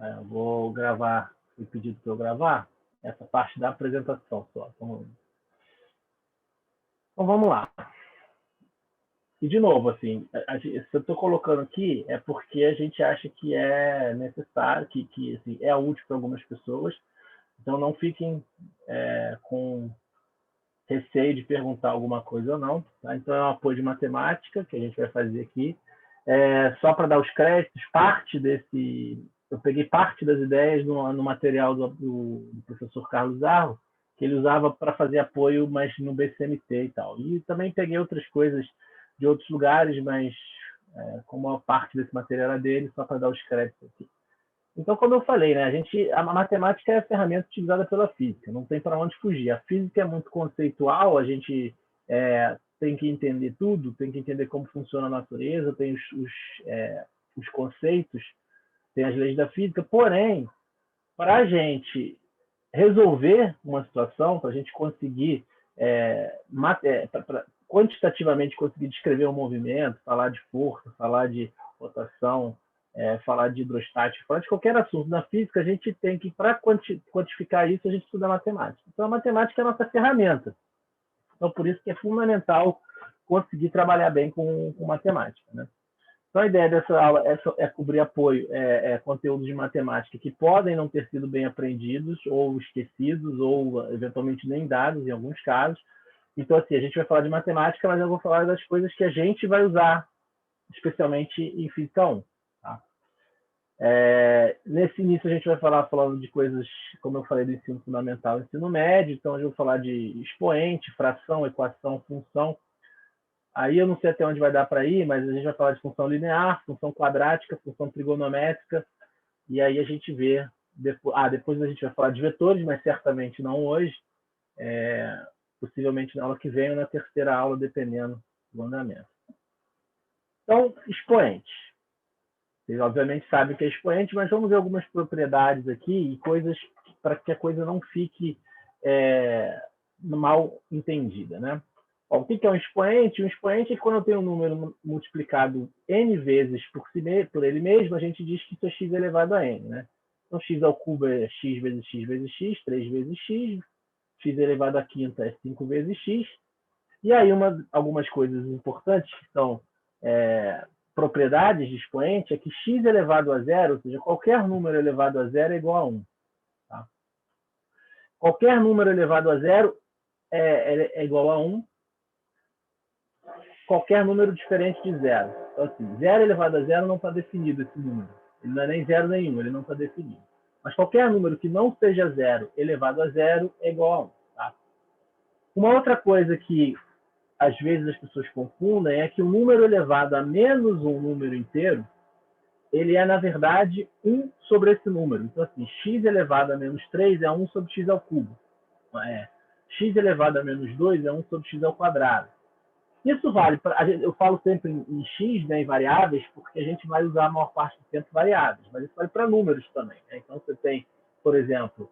Eu vou gravar o pedido para eu gravar essa parte da apresentação só. Então vamos lá. E, de novo, assim, se eu estou colocando aqui, é porque a gente acha que é necessário, que assim, é útil para algumas pessoas. Então, não fiquem com receio de perguntar alguma coisa ou não. Tá? Então, é um apoio de matemática que a gente vai fazer aqui. Só para dar os créditos, parte desse... Eu peguei parte das ideias no material do professor Carlos Arro, que ele usava para fazer apoio, mas no BCMT e tal. E também peguei outras coisas de outros lugares, mas como a parte desse material era dele, só para dar os créditos aqui. Então, como eu falei, né, a matemática é a ferramenta utilizada pela física, não tem para onde fugir. A física é muito conceitual, a gente tem que entender tudo, tem que entender como funciona a natureza, tem os conceitos, tem as leis da física, porém, para a gente resolver uma situação, para a gente conseguir quantitativamente conseguir descrever um movimento, falar de força, falar de rotação, falar de hidrostática, falar de qualquer assunto na física, a gente tem que, para quantificar isso, a gente estuda matemática. Então, a matemática é a nossa ferramenta. Então, por isso que é fundamental conseguir trabalhar bem com matemática, né? Então, a ideia dessa aula é cobrir apoio, conteúdos de matemática que podem não ter sido bem aprendidos, ou esquecidos, ou eventualmente nem dados, em alguns casos. Então, assim, a gente vai falar de matemática, mas eu vou falar das coisas que a gente vai usar, especialmente em Física 1. Tá? Nesse início, a gente vai falando de coisas, como eu falei, do ensino fundamental e ensino médio. Então, eu vou falar de expoente, fração, equação, função. Aí eu não sei até onde vai dar para ir, mas a gente vai falar de função linear, função quadrática, função trigonométrica, e aí a gente vê... depois a gente vai falar de vetores, mas certamente não hoje, possivelmente na aula que vem ou na terceira aula, dependendo do andamento. Então, expoente. Vocês obviamente sabem o que é expoente, mas vamos ver algumas propriedades aqui e coisas para que a coisa não fique mal entendida, né? O que é um expoente? Um expoente é quando eu tenho um número multiplicado n vezes por ele mesmo, a gente diz que isso é x elevado a n, né? Então, x ao cubo é x vezes x vezes x, 3 vezes x, x elevado à quinta é 5 vezes x. E aí, algumas coisas importantes que são propriedades de expoente é que x elevado a zero, ou seja, qualquer número elevado a zero é igual a 1. Tá? Qualquer número elevado a zero é igual a 1. Qualquer número diferente de zero. Então, assim, 0 elevado a zero não está definido esse número. Ele não é nem 0 nem 1, ele não está definido. Mas qualquer número que não seja zero elevado a zero é igual a 1. Tá? Uma outra coisa que às vezes as pessoas confundem é que o número elevado a menos um número inteiro, ele é, na verdade, 1 sobre esse número. Então, assim, x elevado a menos 3 é 1 sobre x ao cubo. X elevado a menos 2 é 1 sobre x ao quadrado. Isso vale, eu falo sempre em x, né, em variáveis, porque a gente vai usar a maior parte do tempo variáveis, mas isso vale para números também. Né? Então, você tem, por exemplo,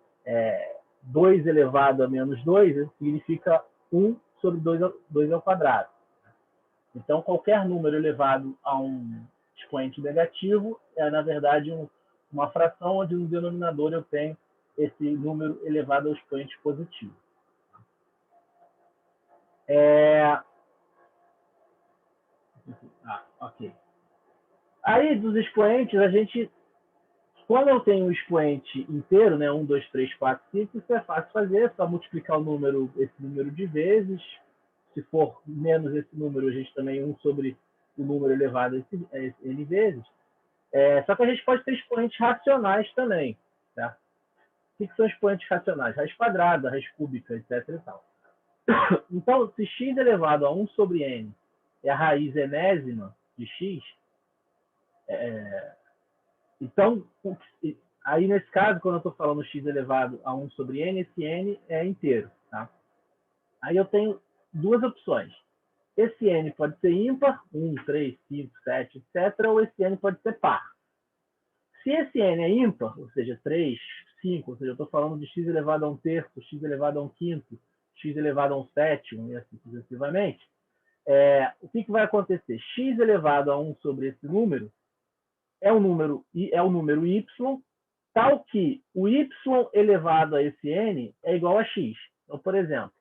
2 elevado a menos 2 significa 1 sobre 2 ao quadrado. Então, qualquer número elevado a um expoente negativo é, na verdade, uma fração onde no denominador eu tenho esse número elevado ao expoente positivo. Ok. Aí, dos expoentes, a gente... Quando eu tenho um expoente inteiro, né, 1, 2, 3, 4, 5, isso é fácil fazer, é só multiplicar esse número de vezes. Se for menos esse número, a gente também 1 sobre o número elevado a n vezes. Só que a gente pode ter expoentes racionais também. Tá? O que são expoentes racionais? Raiz quadrada, raiz cúbica, etc. E tal. Então, se x elevado a 1 sobre n é a raiz enésima de x, então, aí nesse caso, quando eu estou falando x elevado a 1 sobre n, esse n é inteiro. Tá? Aí eu tenho duas opções. Esse n pode ser ímpar, 1, 3, 5, 7, etc., ou esse n pode ser par. Se esse n é ímpar, ou seja, 3, 5, ou seja, eu estou falando de x elevado a 1 terço, x elevado a 1 quinto, x elevado a 1 sétimo, e assim sucessivamente, o que vai acontecer? X elevado a 1 sobre esse número é o número y, tal que o y elevado a esse n é igual a x. Então, por exemplo,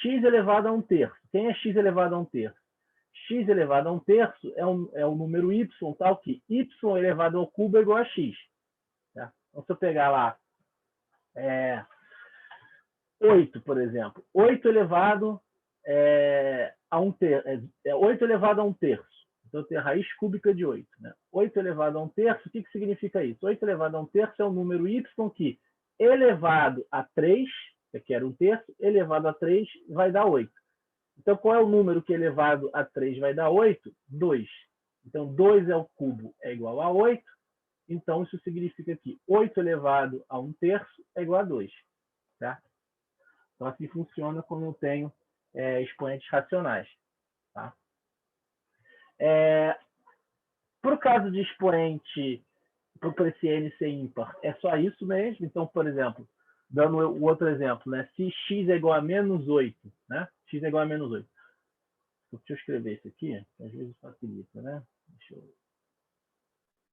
x elevado a 1/3. Quem é x elevado a 1/3? X elevado a 1/3 é o número y, tal que y elevado ao cubo é igual a x. Tá? Então, se eu pegar lá 8, por exemplo, 8 elevado a 1/3. Então, eu tenho a raiz cúbica de 8. Né? 8 elevado a 1/3, o que significa isso? 8 elevado a 1/3 é o número y que, elevado a 3, que era 1/3, elevado a 3 vai dar 8. Então, qual é o número que elevado a 3 vai dar 8? 2. Então, 2 ao cubo é igual a 8. Então, isso significa que 8 elevado a 1/3 é igual a 2. Tá? Então, assim funciona quando eu tenho expoentes racionais. Tá? Para o caso de expoente, para esse n ser ímpar, é só isso mesmo. Então, por exemplo, dando o outro exemplo, né? Se x é igual a -8, né? X é igual a -8. Deixa eu escrever isso aqui, que às vezes facilita, né?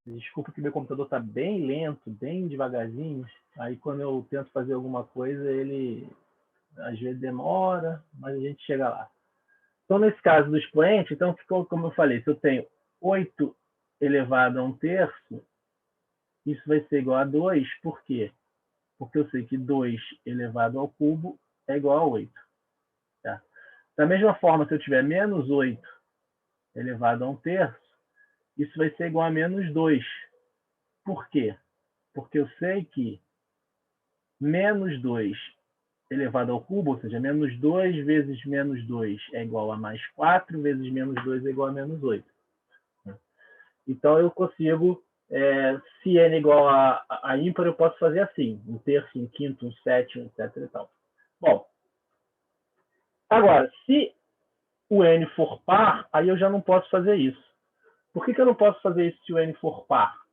Desculpa que meu computador está bem lento, bem devagarzinho. Aí, quando eu tento fazer alguma coisa, ele às vezes demora, mas a gente chega lá. Então, nesse caso do expoente, então ficou como eu falei, se eu tenho 8 elevado a 1/3, isso vai ser igual a 2, por quê? Porque eu sei que 2 elevado ao cubo é igual a 8. Tá? Da mesma forma, se eu tiver -8 elevado a 1/3, isso vai ser igual a -2. Por quê? Porque eu sei que -2 elevado ao cubo, ou seja, -2 vezes -2 é igual a +4, vezes -2 é igual a -8. Então, eu consigo, se n é igual a ímpar, eu posso fazer assim, 1/3, 1/5, 1/7, etc. E tal. Bom, agora, se o n for par, aí eu já não posso fazer isso. Por que eu não posso fazer isso se o n for par?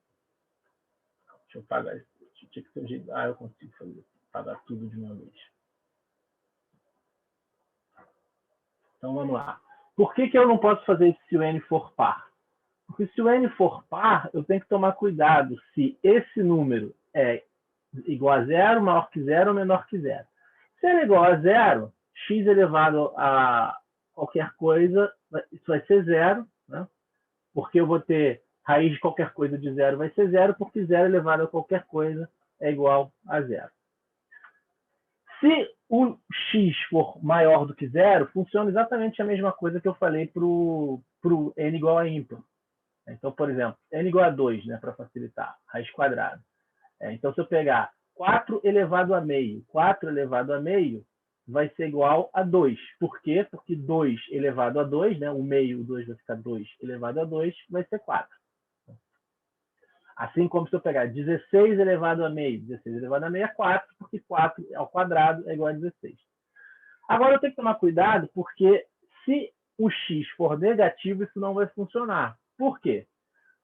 Deixa eu pagar isso. Tinha que ter um jeito. Eu consigo fazer. Pagar tudo de uma vez. Então, vamos lá. Por que eu não posso fazer isso se o n for par? Porque se o n for par, eu tenho que tomar cuidado se esse número é igual a 0, maior que 0 ou menor que 0. Se ele é igual a 0, x elevado a qualquer coisa, isso vai ser 0, né? Porque eu vou ter raiz de qualquer coisa de 0 vai ser 0, porque 0 elevado a qualquer coisa é igual a 0. Se o x for maior do que 0, funciona exatamente a mesma coisa que eu falei para o n igual a ímpar. Então, por exemplo, n igual a 2, né, para facilitar, raiz quadrada. Então, se eu pegar 4 elevado a meio, 4 elevado a meio vai ser igual a 2. Por quê? Porque 2 elevado a 2, né, o meio, o 2 vai ficar 2 elevado a 2, vai ser 4. Assim como se eu pegar 16 elevado a meio, 16 elevado a meio é 4, porque 4 ao quadrado é igual a 16. Agora, eu tenho que tomar cuidado, porque se o x for negativo, isso não vai funcionar. Por quê?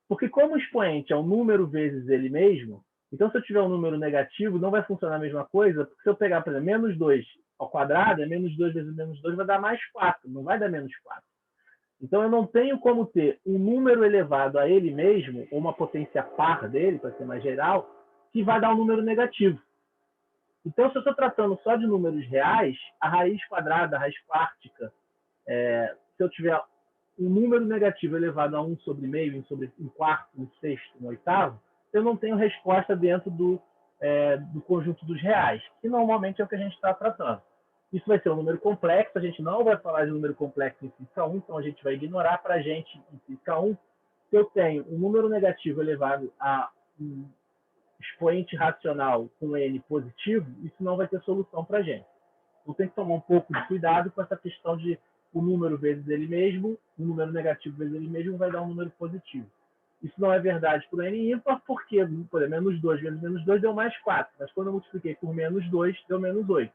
Porque como o expoente é um número vezes ele mesmo, então se eu tiver um número negativo, não vai funcionar a mesma coisa, porque se eu pegar, por exemplo, -2 ao quadrado, -2 vezes -2 vai dar +4, não vai dar -4. Então, eu não tenho como ter um número elevado a ele mesmo, ou uma potência par dele, para ser mais geral, que vai dar um número negativo. Então, se eu estou tratando só de números reais, a raiz quadrada, a raiz quártica, se eu tiver um número negativo elevado a 1 sobre meio, 1 sobre 1 quarto, 1 sexto, 1 oitavo, eu não tenho resposta dentro do conjunto dos reais, que normalmente é o que a gente está tratando. Isso vai ser um número complexo, a gente não vai falar de número complexo em física 1, então a gente vai ignorar para a gente em física 1. Se eu tenho um número negativo elevado a um expoente racional com n positivo, isso não vai ter solução para a gente. Então tem que tomar um pouco de cuidado com essa questão de o número vezes ele mesmo, o número negativo vezes ele mesmo vai dar um número positivo. Isso não é verdade para o n ímpar, porque, por exemplo, -2 vezes -2 deu +4, mas quando eu multipliquei por -2, deu -8.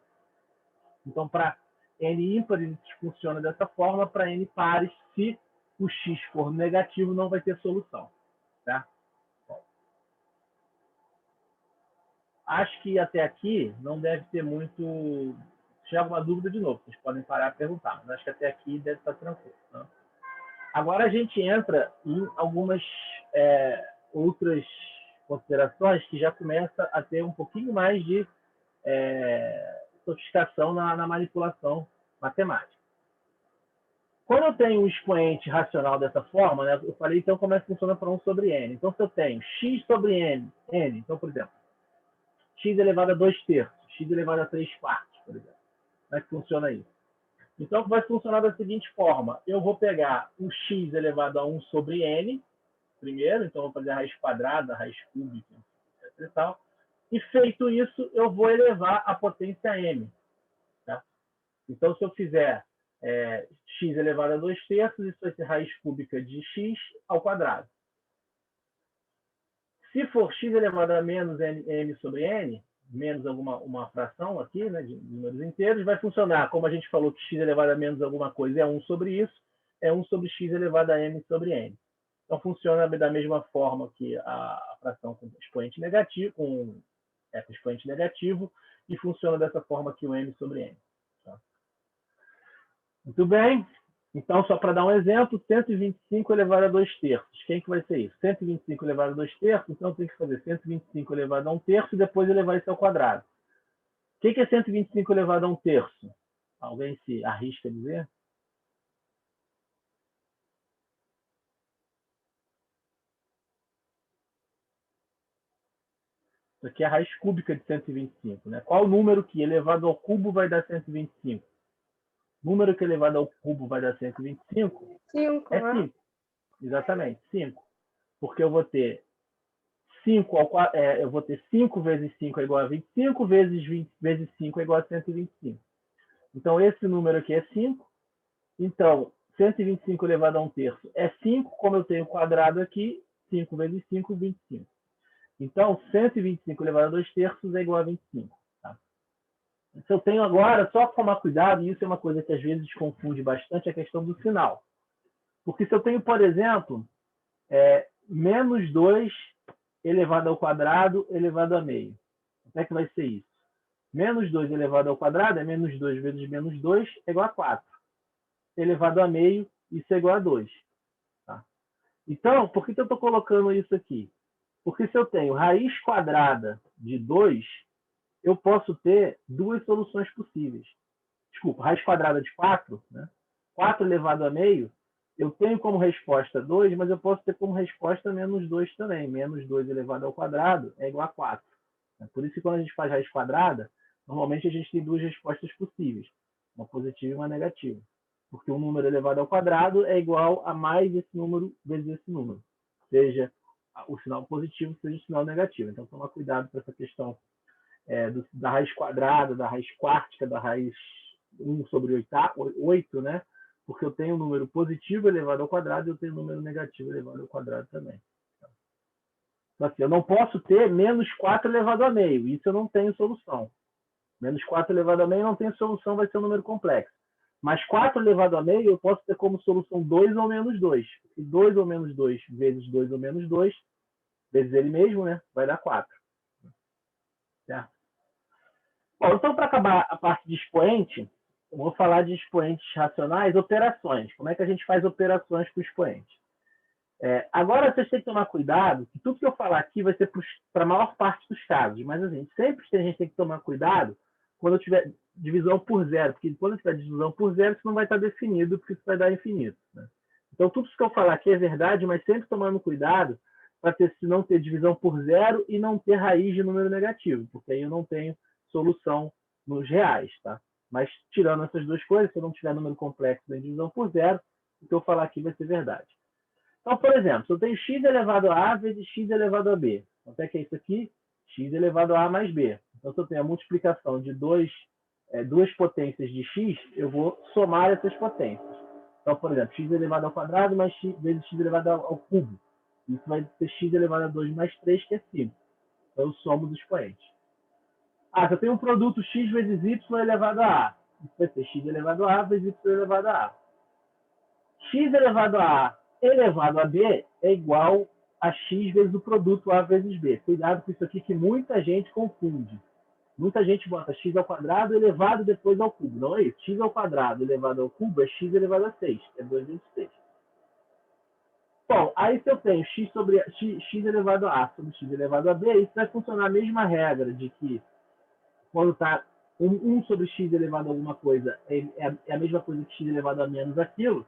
Então, para n ímpares, isso funciona dessa forma. Para n pares, se o x for negativo, não vai ter solução. Tá? Bom, acho que até aqui não deve ter muito... Se tiver alguma dúvida, de novo, vocês podem parar e perguntar. Mas acho que até aqui deve estar tranquilo. Tá? Agora a gente entra em algumas outras considerações que já começa a ter um pouquinho mais de sofisticação na manipulação matemática. Quando eu tenho um expoente racional dessa forma, né, eu falei então como é que funciona para 1 sobre n. Então, se eu tenho x sobre n, então, por exemplo, x elevado a 2 terços, x elevado a 3 quartos, por exemplo. Como é que funciona isso? Então, vai funcionar da seguinte forma. Eu vou pegar o x elevado a 1 sobre n, primeiro, então eu vou fazer a raiz quadrada, a raiz cúbica, etc. E tal. E feito isso, eu vou elevar a potência m. Tá? Então, se eu fizer x elevado a 2 terços, isso vai ser raiz cúbica de x ao quadrado. Se for x elevado a menos m sobre n, menos uma fração aqui, né, de números inteiros, vai funcionar, como a gente falou que x elevado a menos alguma coisa é 1 sobre isso, é 1 sobre x elevado a m sobre n. Então, funciona da mesma forma que a fração com expoente negativo, com expoente negativo, e funciona dessa forma aqui o m sobre n. Tá? Muito bem. Então, só para dar um exemplo, 125 elevado a 2 terços. Quem que vai ser isso? 125 elevado a 2 terços, então eu tenho que fazer 125 elevado a 1 terço e depois elevar isso ao quadrado. O que é 125 elevado a 1 terço? Alguém se arrisca a dizer? Isso aqui é a raiz cúbica de 125. Né? Qual número que elevado ao cubo vai dar 125? Número que elevado ao cubo vai dar 125 5, é 5. Exatamente, 5. Porque eu vou ter 5 eu vou ter 5 vezes 5 é igual a 25, vezes 20 vezes 5 é igual a 125. Então, esse número aqui é 5. Então, 125 elevado a 1 terço é 5. Como eu tenho quadrado aqui, 5 vezes 5, 25. Então, 125 elevado a 2 terços é igual a 25. Tá? Se eu tenho agora, só tomar cuidado, e isso é uma coisa que às vezes confunde bastante, a questão do sinal. Porque se eu tenho, por exemplo, menos 2 elevado ao quadrado elevado a meio. Como é que vai ser isso? Menos 2 elevado ao quadrado é menos 2 vezes menos 2 é igual a 4. Elevado a meio, isso é igual a 2. Tá? Então, por que eu estou colocando isso aqui? Porque se eu tenho raiz quadrada de 2, eu posso ter duas soluções possíveis. Desculpa, raiz quadrada de 4, né? 4 elevado a meio, eu tenho como resposta 2, mas eu posso ter como resposta menos 2 também. Menos 2 elevado ao quadrado é igual a 4. Por isso que quando a gente faz raiz quadrada, normalmente a gente tem duas respostas possíveis, uma positiva e uma negativa. Porque um número elevado ao quadrado é igual a mais esse número vezes esse número. Seja o sinal positivo, seja o sinal negativo. Então, toma cuidado com essa questão da raiz quadrada, da raiz quartica, da raiz 1 sobre 8, né? Porque eu tenho um número positivo elevado ao quadrado e eu tenho um número negativo elevado ao quadrado também. Então, assim, eu não posso ter menos 4 elevado a meio. Isso eu não tenho solução. Menos 4 elevado a meio não tem solução, vai ser um número complexo. Mas 4 elevado a meio eu posso ter como solução 2 ou menos 2. E 2 ou menos 2 vezes 2 ou menos 2, vezes ele mesmo, né? Vai dar 4. Certo? Bom, então, para acabar a parte de expoente, eu vou falar de expoentes racionais, operações. Como é que a gente faz operações com expoente? Agora, vocês têm que tomar cuidado, que tudo que eu falar aqui vai ser para a maior parte dos casos, mas assim, sempre a gente tem que tomar cuidado quando eu tiver divisão por zero, porque quando eu tiver divisão por zero, isso não vai estar definido, porque isso vai dar infinito. Né? Então, tudo isso que eu falar aqui é verdade, mas sempre tomando cuidado para não ter divisão por zero e não ter raiz de número negativo, porque aí eu não tenho solução nos reais. Tá? Mas, tirando essas duas coisas, se eu não tiver número complexo nem divisão por zero, o que eu falar aqui vai ser verdade. Então, por exemplo, se eu tenho x elevado a A vezes x elevado a B. Quanto é que é isso aqui? X elevado a A mais B. Então, se eu tenho a multiplicação de duas potências de x, eu vou somar essas potências. Então, por exemplo, x elevado ao quadrado mais x vezes x elevado ao cubo. Isso vai ser x elevado a 2 mais 3, que é 5. Então, eu somo dos expoentes. Se eu tenho um produto x vezes y elevado a A. Isso vai ser x elevado a A vezes y elevado a A. X elevado a A elevado a B é igual a x vezes o produto A vezes B. Cuidado com isso aqui que muita gente confunde. Muita gente bota x ao quadrado elevado depois ao cubo. Não é isso. X ao quadrado elevado ao cubo é x elevado a 6. É 2 vezes 6. Bom, aí se eu tenho x sobre x elevado a sobre x elevado a b, isso vai funcionar a mesma regra de que quando está 1 sobre x elevado a alguma coisa é a mesma coisa que x elevado a menos aquilo.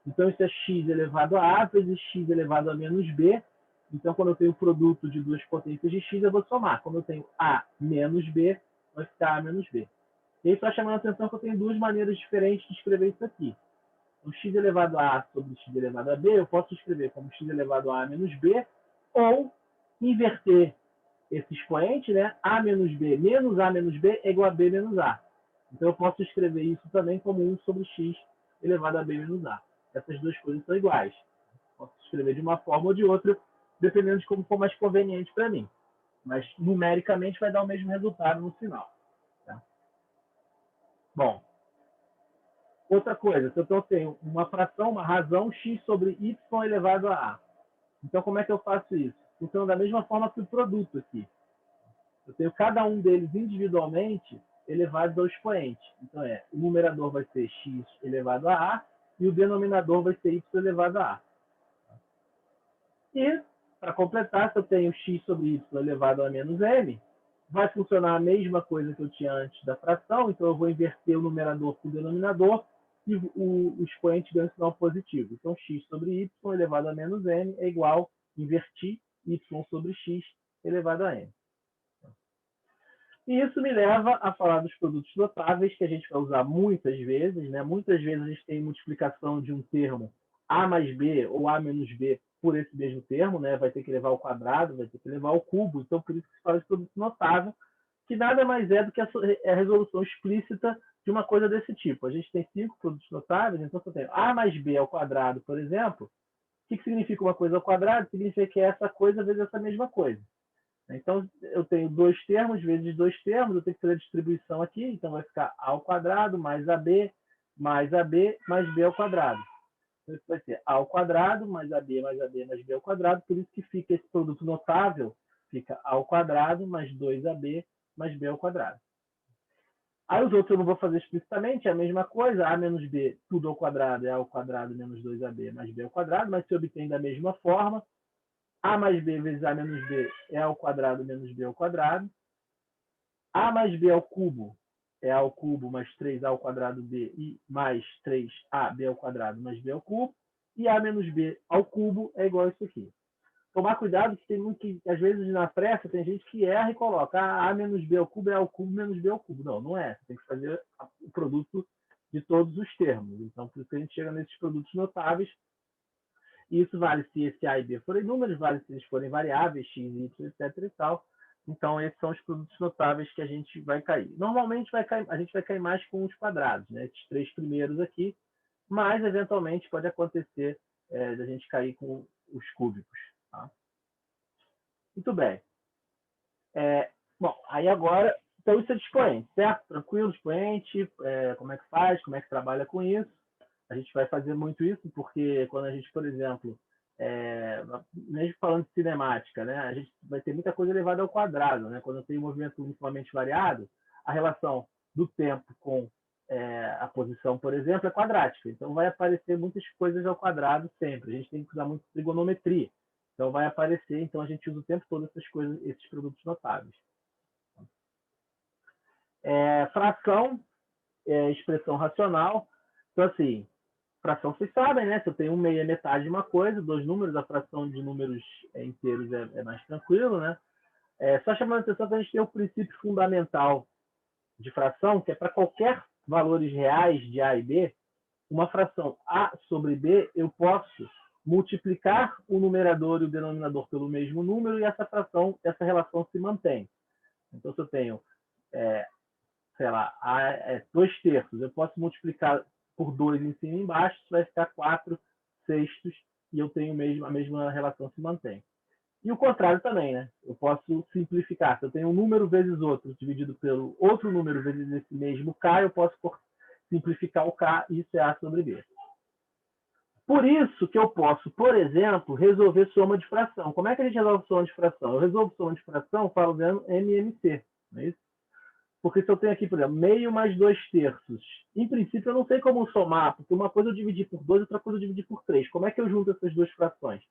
Então, isso é x elevado a a vezes x elevado a menos b. Então, quando eu tenho o produto de duas potências de x, eu vou somar. Quando eu tenho a menos b, vai ficar a menos b. E aí, só chamando a atenção que eu tenho duas maneiras diferentes de escrever isso aqui. O x elevado a sobre x elevado a b, eu posso escrever como x elevado a menos b, ou inverter esse expoente, né? A menos b menos a menos b é igual a b menos a. Então, eu posso escrever isso também como 1 sobre x elevado a b menos a. Essas duas coisas são iguais. Posso escrever de uma forma ou de outra, dependendo de como for mais conveniente para mim. Mas, numericamente, vai dar o mesmo resultado no final. Tá? Bom, outra coisa, se eu tenho uma fração, uma razão, x sobre y elevado a a. Então, como é que eu faço isso? Funciona da mesma forma que o produto aqui. Eu tenho cada um deles individualmente elevados ao expoente. Então, o numerador vai ser x elevado a a e o denominador vai ser y elevado a a. E, para completar, se eu tenho x sobre y elevado a menos m, vai funcionar a mesma coisa que eu tinha antes da fração, então eu vou inverter o numerador com o denominador e o expoente ganha um sinal positivo. Então, x sobre y elevado a menos m é igual, invertir, y sobre x elevado a m. E isso me leva a falar dos produtos notáveis, que a gente vai usar muitas vezes. Né? Muitas vezes a gente tem multiplicação de um termo a mais b ou a menos b por esse mesmo termo, né? Vai ter que levar ao quadrado, vai ter que levar ao cubo. Então, por isso que se fala de produto notável, que nada mais é do que a resolução explícita de uma coisa desse tipo. A gente tem 5 produtos notáveis, então se eu tenho a mais b ao quadrado, por exemplo, o que significa uma coisa ao quadrado? Significa que é essa coisa vezes essa mesma coisa. Então, eu tenho dois termos vezes dois termos, eu tenho que fazer a distribuição aqui, então vai ficar a ao quadrado mais ab mais ab mais b ao quadrado. Então, isso vai ser a ao quadrado mais ab mais ab mais b ao quadrado, por isso que fica esse produto notável, fica a ao quadrado mais 2ab mais b ao quadrado. Aí os outros eu não vou fazer explicitamente, é a mesma coisa, a menos b, tudo ao quadrado é a ao quadrado menos 2ab mais b ao quadrado, mas se obtém da mesma forma. A mais b vezes a menos b é a ao quadrado menos b ao quadrado. A mais b ao cubo é a ao cubo mais 3a ao quadrado b e mais 3ab ao quadrado mais b ao cubo. E a menos b ao cubo é igual a isso aqui. Tomar cuidado que tem muito que, às vezes, na pressa, tem gente que erra e coloca a menos b ao cubo é a ao cubo menos b ao cubo. Não, não é. Você tem que fazer o produto de todos os termos. Então, por isso que a gente chega nesses produtos notáveis. E isso vale se esse A e B forem números, vale se eles forem variáveis, x, y, etc. e tal. Então, esses são os produtos notáveis que a gente vai cair. Normalmente, a gente vai cair mais com os quadrados, né? Esses três primeiros aqui, mas, eventualmente, pode acontecer da gente cair com os cúbicos. Tá? Muito bem. Bom, aí agora, então isso é de expoente, certo? Tranquilo, expoente, como é que faz, como é que trabalha com isso. A gente vai fazer muito isso porque quando a gente, por exemplo, mesmo falando de cinemática, né, a gente vai ter muita coisa elevada ao quadrado. Né? Quando eu tenho um movimento uniformemente variado, a relação do tempo com a posição, por exemplo, é quadrática. Então, vai aparecer muitas coisas ao quadrado sempre. A gente tem que usar muito trigonometria. Então, vai aparecer. Então, a gente usa o tempo todo essas coisas, esses produtos notáveis. Fração, expressão racional. Então, assim, fração vocês sabem, né? Se eu tenho meia metade de uma coisa, dois números, a fração de números inteiros é mais tranquilo, né? Só chamando a atenção que a gente tem o princípio fundamental de fração, que é para qualquer valores reais de A e B, uma fração A sobre B, eu posso multiplicar o numerador e o denominador pelo mesmo número e essa relação se mantém. Então, se eu tenho, sei lá, 2/3, eu posso multiplicar por 2 em cima e embaixo, isso vai ficar 4/6 e eu tenho a mesma relação se mantém. E o contrário também, né? Eu posso simplificar. Se eu tenho um número vezes outro dividido pelo outro número vezes esse mesmo K, eu posso simplificar o K e isso é A sobre B. Por isso que eu posso, por exemplo, resolver soma de fração. Como é que a gente resolve soma de fração? Eu resolvo soma de fração usando MMC, não é isso? Porque se eu tenho aqui, por exemplo, meio mais 2/3, em princípio eu não sei como somar, porque uma coisa eu dividi por 2, outra coisa eu dividi por 3. Como é que eu junto essas duas frações?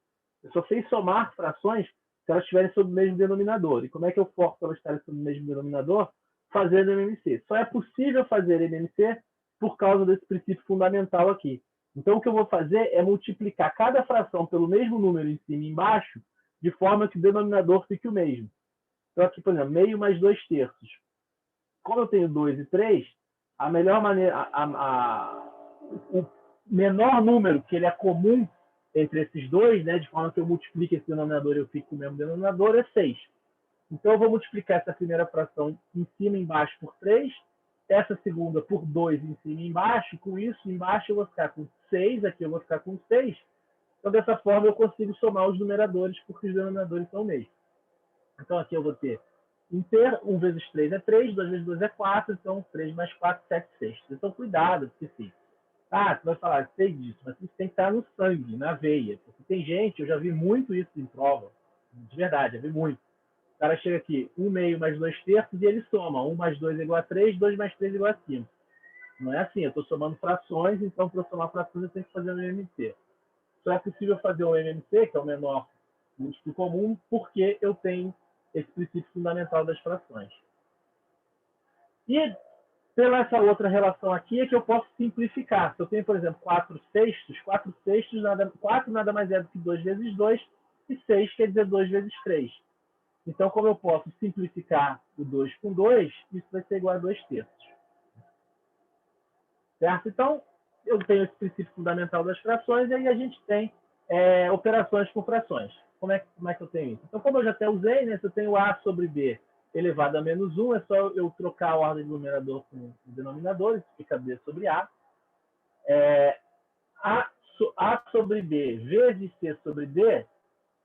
Eu só sei somar frações se elas estiverem sob o mesmo denominador. E como é que eu forço elas estarem sob o mesmo denominador? Fazendo MMC. Só é possível fazer MMC por causa desse princípio fundamental aqui. Então, o que eu vou fazer é multiplicar cada fração pelo mesmo número em cima e embaixo, de forma que o denominador fique o mesmo. Então, aqui, por exemplo, meio mais 2/3. Como eu tenho 2 e 3, a melhor maneira, o menor número que ele é comum entre esses dois, né, de forma que eu multiplique esse denominador e eu fico com o mesmo denominador, é 6. Então, eu vou multiplicar essa primeira fração em cima e embaixo por 3, essa segunda por 2 em cima e embaixo. Com isso, embaixo eu vou ficar com 6, aqui eu vou ficar com 6. Então, dessa forma, eu consigo somar os numeradores, porque os denominadores são o mesmo. Então, aqui eu vou ter inteiro, 1 vezes 3 é 3, 2 vezes 2 é 4, então 3 mais 4, 7/6. Então, cuidado, porque sim. Ah, você vai falar, sei disso, mas isso tem que estar no sangue, na veia. Porque tem gente, eu já vi muito isso em prova, de verdade, já vi muito. O cara chega aqui, 1 meio mais 2/3 e ele soma. 1 mais 2 é igual a 3, 2 mais 3 é igual a 5. Não é assim, eu estou somando frações, então para eu somar frações eu tenho que fazer um MMC. Só é possível fazer o MMC, que é o menor múltiplo comum, porque eu tenho esse princípio fundamental das frações. E pela essa outra relação aqui é que eu posso simplificar. Se eu tenho, por exemplo, 4/6, 4/6 nada mais é do que 2 vezes 2, e 6 quer dizer 2 vezes 3. Então, como eu posso simplificar o 2 com 2, isso vai ser igual a 2/3. Certo? Então, eu tenho esse princípio fundamental das frações, e aí a gente tem operações com frações. Como é que eu tenho isso? Então, como eu já até usei, né, se eu tenho A sobre B elevado a menos 1, é só eu trocar a ordem do numerador com o denominador, isso fica B sobre A. A sobre B vezes C sobre D,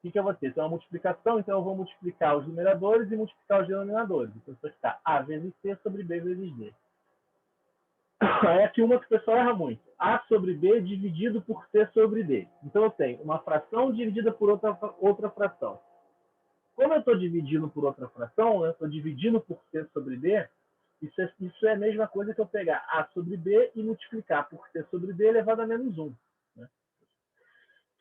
o que eu vou ter? Então, é uma multiplicação, então eu vou multiplicar os numeradores e multiplicar os denominadores. Então, vai ficar A vezes C sobre B vezes D. É aqui uma que o pessoal erra muito. A sobre B dividido por C sobre D. Então, eu tenho uma fração dividida por outra fração. Como eu estou dividindo por outra fração, eu estou dividindo por C sobre D, isso é a mesma coisa que eu pegar A sobre B e multiplicar por C sobre D elevado a menos 1. Né?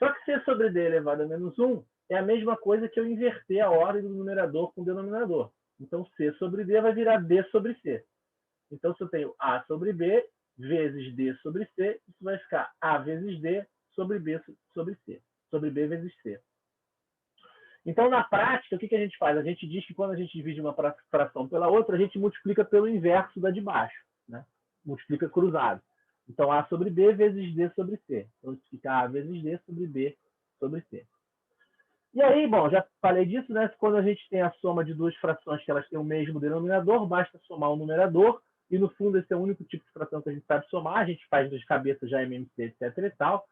Só que C sobre D elevado a menos 1 é a mesma coisa que eu inverter a ordem do numerador com o denominador. Então, C sobre D vai virar D sobre C. Então, se eu tenho A sobre B vezes D sobre C, isso vai ficar A vezes D sobre B sobre C. Sobre B vezes C. Então, na prática, o que a gente faz? A gente diz que quando a gente divide uma fração pela outra, a gente multiplica pelo inverso da de baixo. Né? Multiplica cruzado. Então, A sobre B vezes D sobre C. Então, isso fica A vezes D sobre B sobre C. E aí, bom, já falei disso, né? Quando a gente tem a soma de duas frações que elas têm o mesmo denominador, basta somar o numerador, e no fundo esse é o único tipo de fração que a gente sabe somar, a gente faz de cabeça já MMC, etc e tal.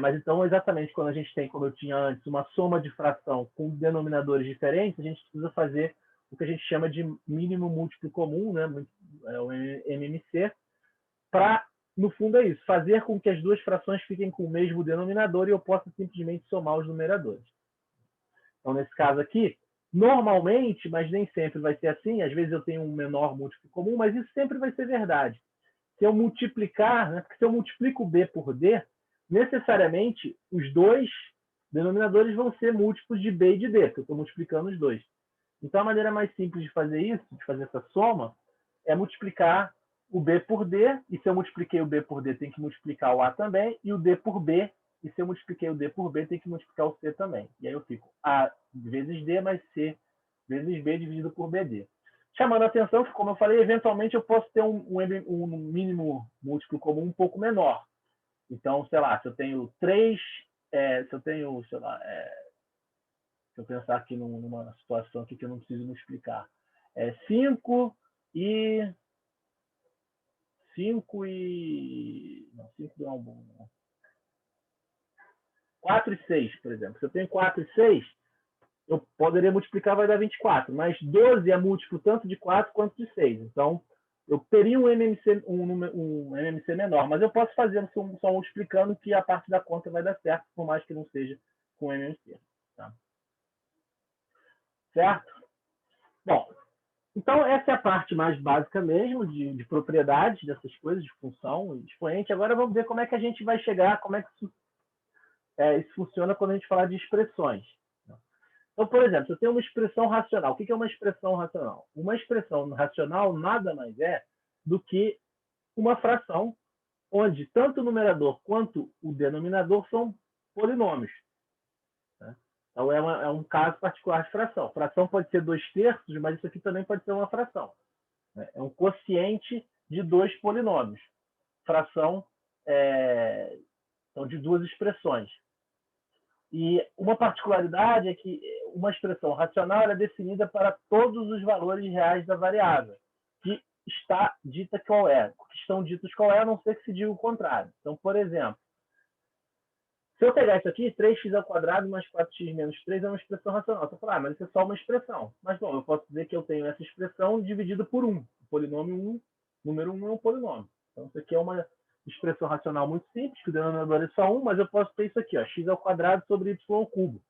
Mas então, exatamente quando a gente tem, como eu tinha antes, uma soma de fração com denominadores diferentes, a gente precisa fazer o que a gente chama de mínimo múltiplo comum, né? O MMC, para, no fundo, é isso, fazer com que as duas frações fiquem com o mesmo denominador e eu possa simplesmente somar os numeradores. Então, nesse caso aqui, normalmente, mas nem sempre vai ser assim, às vezes eu tenho um menor múltiplo comum, mas isso sempre vai ser verdade. Se eu multiplicar, né, porque se eu multiplico B por D, necessariamente os dois denominadores vão ser múltiplos de B e de D, porque eu estou multiplicando os dois. Então, a maneira mais simples de fazer isso, de fazer essa soma, é multiplicar o B por D, e se eu multipliquei o B por D, tem que multiplicar o A também, e o D por B, e se eu multipliquei o D por B, tem que multiplicar o C também. E aí eu fico A vezes D mais C vezes B dividido por BD. Chamando a atenção que, como eu falei, eventualmente eu posso ter um mínimo múltiplo comum um pouco menor. Então, sei lá, se eu tenho 3, se eu tenho, sei lá, se eu pensar aqui numa situação aqui que eu não preciso me explicar, 5 e... 5 e... Não, 5 não é um bom... Não. 4 e 6, por exemplo. Se eu tenho 4 e 6, eu poderia multiplicar, vai dar 24. Mas 12 é múltiplo tanto de 4 quanto de 6. Então, eu teria um MMC menor. Mas eu posso fazer só multiplicando que a parte da conta vai dar certo, por mais que não seja com MMC. Tá? Certo? Bom, Então, essa é a parte mais básica mesmo de propriedades dessas coisas, de função e expoente. Agora vamos ver como é que a gente vai chegar, como é que isso funciona quando a gente falar de expressões. Então, por exemplo, se eu tenho uma expressão racional, o que é uma expressão racional? Uma expressão racional nada mais é do que uma fração onde tanto o numerador quanto o denominador são polinômios. Né? Então, é um caso particular de fração. Fração pode ser 2/3, mas isso aqui também pode ser uma fração. Né? É um quociente de dois polinômios. Fração são de duas expressões. E uma particularidade é que uma expressão racional é definida para todos os valores reais da variável, que está dita qual é. Que estão ditos qual é, a não ser que se diga o contrário. Então, por exemplo, se eu pegar isso aqui, 3x² mais 4x menos 3 é uma expressão racional. Você fala, mas isso é só uma expressão. Mas, bom, eu posso dizer que eu tenho essa expressão dividida por 1. O polinômio 1, número 1 é um polinômio. Então, isso aqui é uma expressão racional muito simples, que o denominador é só 1, mas eu posso ter isso aqui, ó, x² sobre y².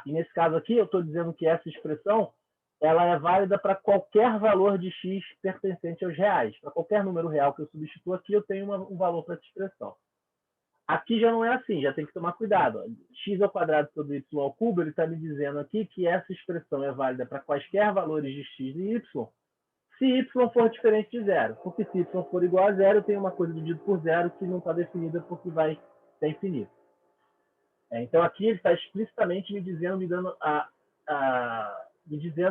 E nesse caso aqui, eu estou dizendo que essa expressão ela é válida para qualquer valor de x pertencente aos reais. Para qualquer número real que eu substituo aqui, eu tenho um valor para essa expressão. Aqui já não é assim, já tem que tomar cuidado. x² sobre y², ele está me dizendo aqui que essa expressão é válida para quaisquer valores de x e y, se y for diferente de zero. Porque se y for igual a zero, eu tenho uma coisa dividida por zero que não está definida porque vai ser infinito. Então aqui ele está explicitamente me dizendo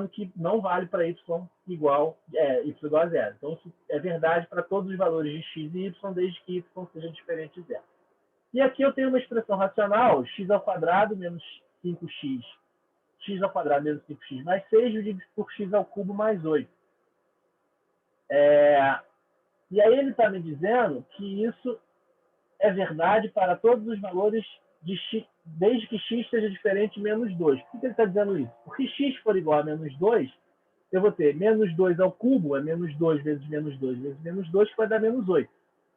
que não vale para y igual a zero. Então isso é verdade para todos os valores de x e y, desde que y seja diferente de zero. E aqui eu tenho uma expressão racional, x² menos 5x, x² menos 5x mais 6, dividido por x³ mais 8. E aí ele está me dizendo que isso é verdade para todos os valores de x, desde que x seja diferente de menos 2. Por que ele está dizendo isso? Porque se x for igual a menos 2, eu vou ter menos 2 ao cubo, é menos 2 vezes menos 2 vezes menos 2, que vai dar menos 8.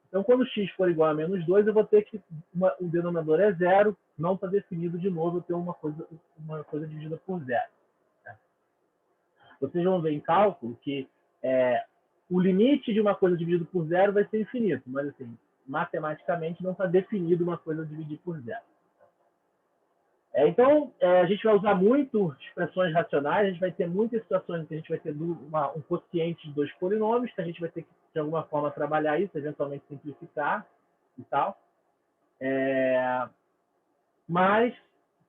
Então, quando x for igual a menos 2, eu vou ter que o denominador é zero, não está definido de novo, eu tenho uma coisa dividida por zero. Vocês vão ver em cálculo que o limite de uma coisa dividida por zero vai ser infinito, mas assim, matematicamente não está definido uma coisa dividida por zero. Então, a gente vai usar muito expressões racionais, a gente vai ter muitas situações em que a gente vai ter um quociente de dois polinômios, que a gente vai ter que, de alguma forma, trabalhar isso, eventualmente simplificar e tal. Mas,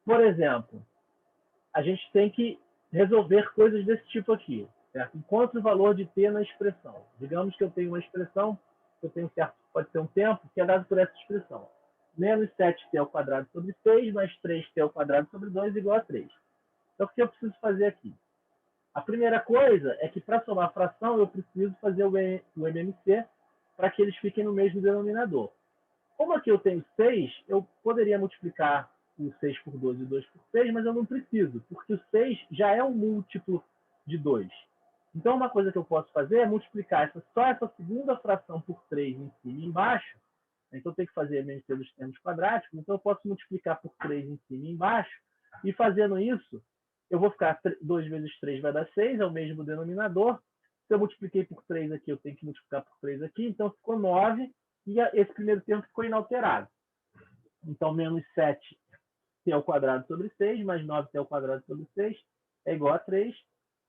por exemplo, a gente tem que resolver coisas desse tipo aqui. Certo? Encontre o valor de t na expressão. Digamos que eu tenho uma expressão, que eu tenho pode ser um tempo, que é dado por essa expressão. Menos 7t² sobre 6, mais 3t² sobre 2 igual a 3. Então, o que eu preciso fazer aqui? A primeira coisa é que, para somar a fração, eu preciso fazer o MMC para que eles fiquem no mesmo denominador. Como aqui eu tenho 6, eu poderia multiplicar o 6 por 2 e o 2 por 6, mas eu não preciso, porque o 6 já é um múltiplo de 2. Então, uma coisa que eu posso fazer é multiplicar só essa segunda fração por 3 em cima e embaixo. Então, eu tenho que fazer MMC dos termos quadráticos. Então, eu posso multiplicar por 3 em cima e embaixo. E fazendo isso, eu vou ficar 2 vezes 3 vai dar 6, é o mesmo denominador. Se eu multipliquei por 3 aqui, eu tenho que multiplicar por 3 aqui. Então, ficou 9. E esse primeiro termo ficou inalterado. Então, menos 7t² sobre 6, mais 9t² sobre 6 é igual a 3.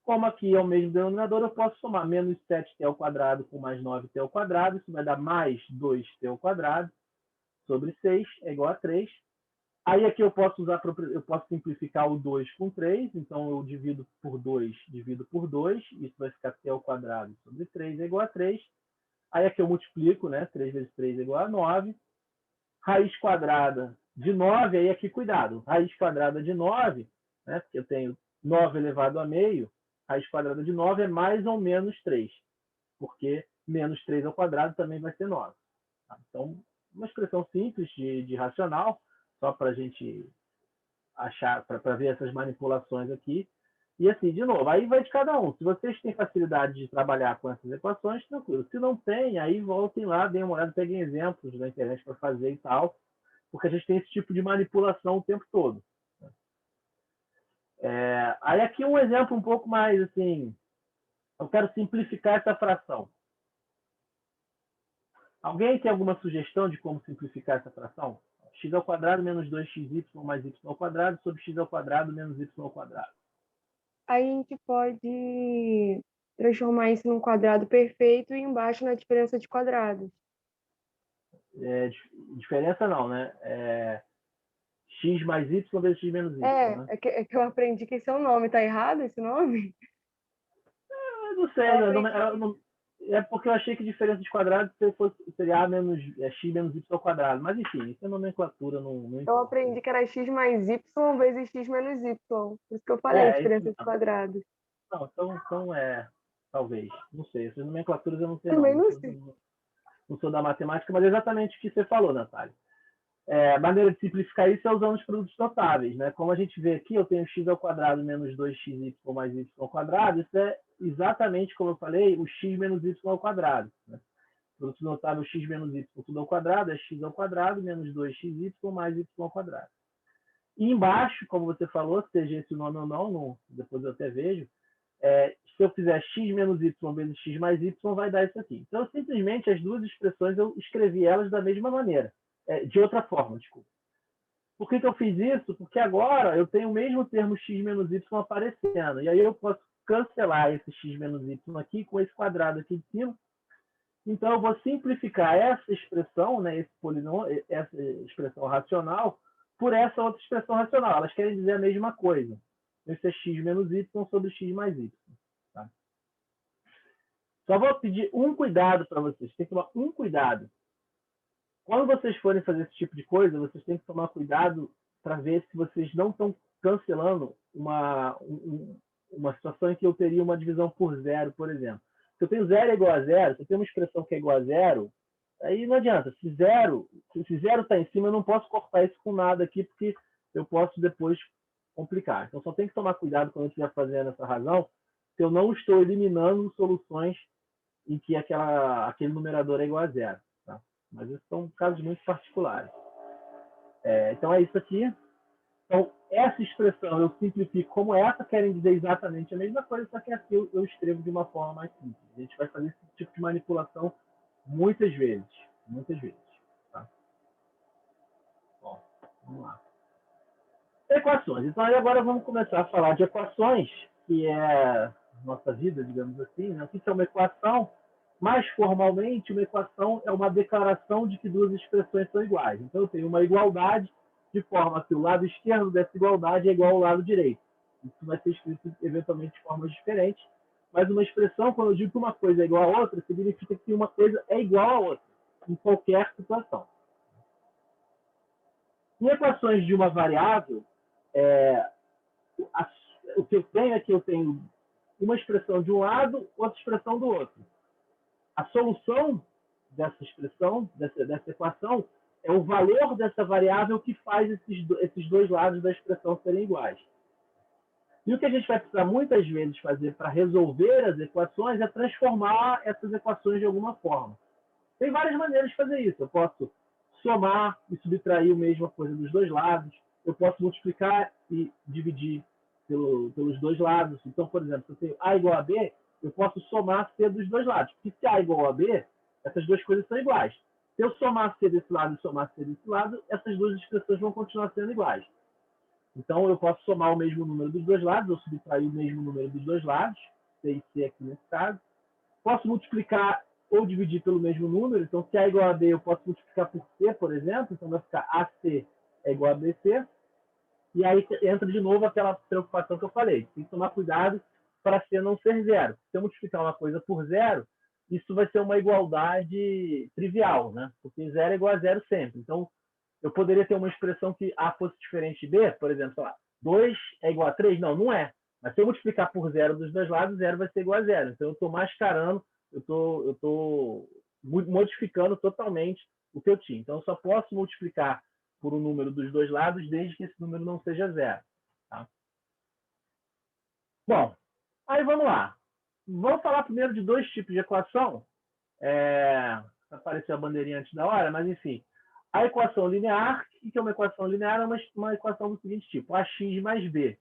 Como aqui é o mesmo denominador, eu posso somar menos 7t² com mais 9t². Isso vai dar mais 2t² sobre 6 é igual a 3. Aí aqui eu posso simplificar o 2 com 3. Então, eu divido por 2. Isso vai ficar t² sobre 3 é igual a 3. Aí aqui eu multiplico, né? 3 vezes 3 é igual a 9. Raiz quadrada de 9, aí aqui cuidado. Raiz quadrada de 9, né? Porque eu tenho 9 elevado a meio. Raiz quadrada de 9 é mais ou menos 3. Porque menos 3 ao quadrado também vai ser 9. Tá? Então, uma expressão simples de racional, só para a gente achar, para ver essas manipulações aqui. E assim, de novo, aí vai de cada um. Se vocês têm facilidade de trabalhar com essas equações, tranquilo. Se não tem, aí voltem lá, deem uma olhada, peguem exemplos da internet para fazer e tal, porque a gente tem esse tipo de manipulação o tempo todo. Aí aqui um exemplo um pouco mais, assim, Eu quero simplificar essa fração. Alguém tem alguma sugestão de como simplificar essa fração? X ao quadrado menos 2xy mais y ao quadrado sobre x ao quadrado menos y ao quadrado. Aí a gente pode transformar isso num quadrado perfeito e embaixo na diferença de quadrados. Diferença não, né? X mais y vezes x menos y, né? É que eu aprendi que esse é o nome. Tá errado esse nome? Eu não sei, Eu né? aprendi. É porque eu achei que diferença de quadrado seria a menos, x menos y ao quadrado. Mas enfim, isso é nomenclatura, não Eu importa. aprendi que era x mais y vezes x menos y. Por isso que eu falei É isso diferença de mesmo. quadrados. Não, então talvez. Não sei. Essas nomenclaturas eu não sei, não. Também Não não sou, sei. não sou da matemática, mas é exatamente o que você falou, Natália. A maneira de simplificar isso é usando os produtos notáveis, né? Como a gente vê aqui, eu tenho x ao quadrado menos 2xy mais y ao quadrado. Isso é exatamente, como eu falei, o x menos y ao quadrado, né? Produto notável x menos y tudo ao quadrado é x ao quadrado menos 2xy mais y ao quadrado. E embaixo, como você falou, seja esse o nome ou não, depois eu até vejo, se eu fizer x menos y vezes x mais y, vai dar isso aqui. Então, simplesmente, as duas expressões, eu escrevi elas da mesma maneira. De outra forma, desculpa. Por que eu fiz isso? Porque agora eu tenho o mesmo termo x menos y aparecendo. E aí eu posso cancelar esse x menos y aqui com esse quadrado aqui de cima. Então, eu vou simplificar essa expressão, né, esse polinômio, essa expressão racional, por essa outra expressão racional. Elas querem dizer a mesma coisa. Isso é x menos y sobre x mais y. Tá? Só vou pedir um cuidado para vocês. Tem que tomar um cuidado. Quando vocês forem fazer esse tipo de coisa, vocês têm que tomar cuidado para ver se vocês não estão cancelando uma situação em que eu teria uma divisão por zero, por exemplo. Se eu tenho zero é igual a zero, se eu tenho uma expressão que é igual a zero, aí não adianta. Se zero está em cima, eu não posso cortar isso com nada aqui, porque eu posso depois complicar. Então, só tem que tomar cuidado quando eu estiver fazendo essa razão, que eu não estou eliminando soluções em que aquele numerador é igual a zero. Tá? Mas esses são casos muito particulares. Então, é isso aqui. Então, essa expressão eu simplifico como essa, querem dizer exatamente a mesma coisa, só que aqui eu escrevo de uma forma mais simples. A gente vai fazer esse tipo de manipulação muitas vezes. Muitas vezes. Tá? Bom, vamos lá. Equações. Então, aí agora vamos começar a falar de equações, que é nossa vida, digamos assim. Né? O que é uma equação? Mais formalmente, uma equação é uma declaração de que duas expressões são iguais. Então, eu tenho uma igualdade de forma que o lado esquerdo dessa igualdade é igual ao lado direito. Isso vai ser escrito, eventualmente, de formas diferentes. Mas uma expressão, quando eu digo que uma coisa é igual a outra, significa que uma coisa é igual a outra, em qualquer situação. Em equações de uma variável, o que eu tenho é que eu tenho uma expressão de um lado, outra expressão do outro. A solução dessa expressão, dessa equação, é o valor dessa variável que faz esses dois lados da expressão serem iguais. E o que a gente vai precisar muitas vezes fazer para resolver as equações é transformar essas equações de alguma forma. Tem várias maneiras de fazer isso. Eu posso somar e subtrair a mesma coisa dos dois lados. Eu posso multiplicar e dividir pelos dois lados. Então, por exemplo, se eu tenho A igual a B, eu posso somar C dos dois lados. Porque se A igual a B, essas duas coisas são iguais. Se eu somar C desse lado e somar C desse lado, essas duas expressões vão continuar sendo iguais. Então, eu posso somar o mesmo número dos dois lados, ou subtrair o mesmo número dos dois lados, C e C aqui nesse caso. Posso multiplicar ou dividir pelo mesmo número. Então, se A é igual a B, eu posso multiplicar por C, por exemplo. Então, vai ficar AC é igual a BC. E aí entra de novo aquela preocupação que eu falei. Tem que tomar cuidado para C não ser zero. Se eu multiplicar uma coisa por zero, isso vai ser uma igualdade trivial, né? Porque zero é igual a zero sempre. Então, eu poderia ter uma expressão que A fosse diferente de B, por exemplo, sei lá, 2 é igual a 3? Não, não é. Mas se eu multiplicar por zero dos dois lados, zero vai ser igual a zero. Então, eu estou mascarando, eu estou modificando totalmente o que eu tinha. Então, eu só posso multiplicar por um número dos dois lados, desde que esse número não seja zero. Tá? Bom, aí vamos lá. Vamos falar primeiro de dois tipos de equação. Apareceu a bandeirinha antes da hora, mas enfim. A equação linear, o que é uma equação linear? É uma equação do seguinte tipo, ax mais b.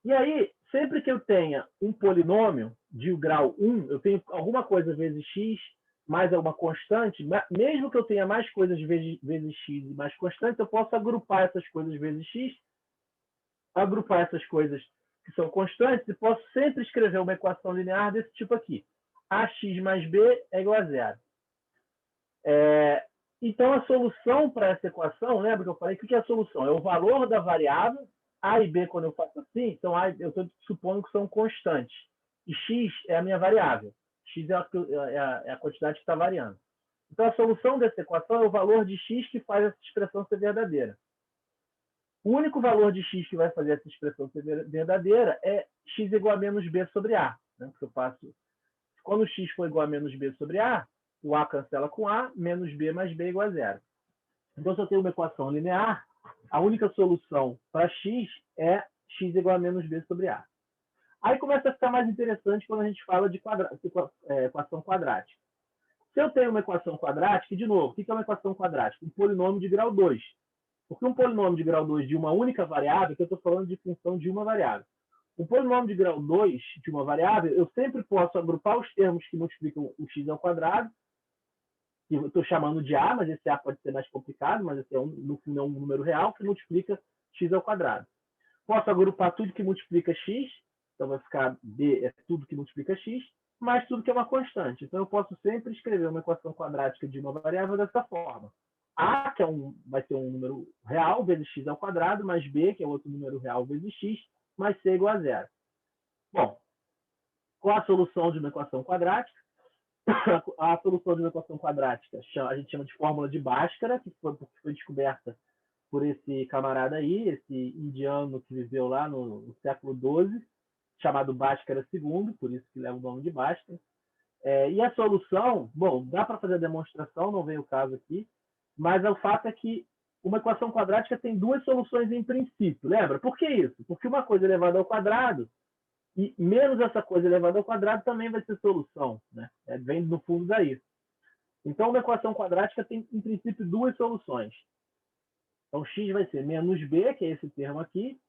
E aí, sempre que eu tenha um polinômio de grau 1, eu tenho alguma coisa vezes x mais alguma constante, mesmo que eu tenha mais coisas vezes x e mais constantes, eu posso agrupar essas coisas vezes x, agrupar essas coisas que são constantes e posso sempre escrever uma equação linear desse tipo aqui. Ax mais b é igual a zero. Então, a solução para essa equação, lembra que eu falei? O que é a solução? É o valor da variável, a e b, quando eu faço assim, então eu estou supondo que são constantes. E x é a minha variável. X é a quantidade que está variando. Então, a solução dessa equação é o valor de x que faz essa expressão ser verdadeira. O único valor de x que vai fazer essa expressão ser verdadeira é x igual a menos b sobre a. Né? Porque eu faço, quando x for igual a menos b sobre a, o a cancela com a, menos b mais b igual a zero. Então, se eu tenho uma equação linear, a única solução para x é x igual a menos b sobre a. Aí começa a ficar mais interessante quando a gente fala de equação quadrática. Se eu tenho uma equação quadrática, de novo, o que é uma equação quadrática? Um polinômio de grau 2. Porque um polinômio de grau 2 de uma única variável, que eu estou falando de função de uma variável. Um polinômio de grau 2 de uma variável, eu sempre posso agrupar os termos que multiplicam o x ao quadrado, que eu estou chamando de a, mas esse a pode ser mais complicado, mas esse é no fim é um número real que multiplica x ao quadrado. Posso agrupar tudo que multiplica x, então vai ficar b é tudo que multiplica x, mais tudo que é uma constante. Então eu posso sempre escrever uma equação quadrática de uma variável dessa forma. A, que vai ser um número real, vezes x ao quadrado, mais b, que é outro número real, vezes x, mais c igual a zero. Bom, qual a solução de uma equação quadrática? A solução de uma equação quadrática a gente chama de fórmula de Bhaskara, que foi descoberta por esse camarada aí, esse indiano que viveu lá no século XII, chamado Bhaskara II, por isso que leva o nome de Bhaskara. E a solução, bom, dá para fazer a demonstração, não vem o caso aqui, mas o fato é que uma equação quadrática tem duas soluções em princípio, lembra? Por que isso? Porque uma coisa elevada ao quadrado e menos essa coisa elevada ao quadrado também vai ser solução, né? Vem no fundo daí. Então, uma equação quadrática tem, em princípio, duas soluções. Então, x vai ser menos b, que é esse termo aqui,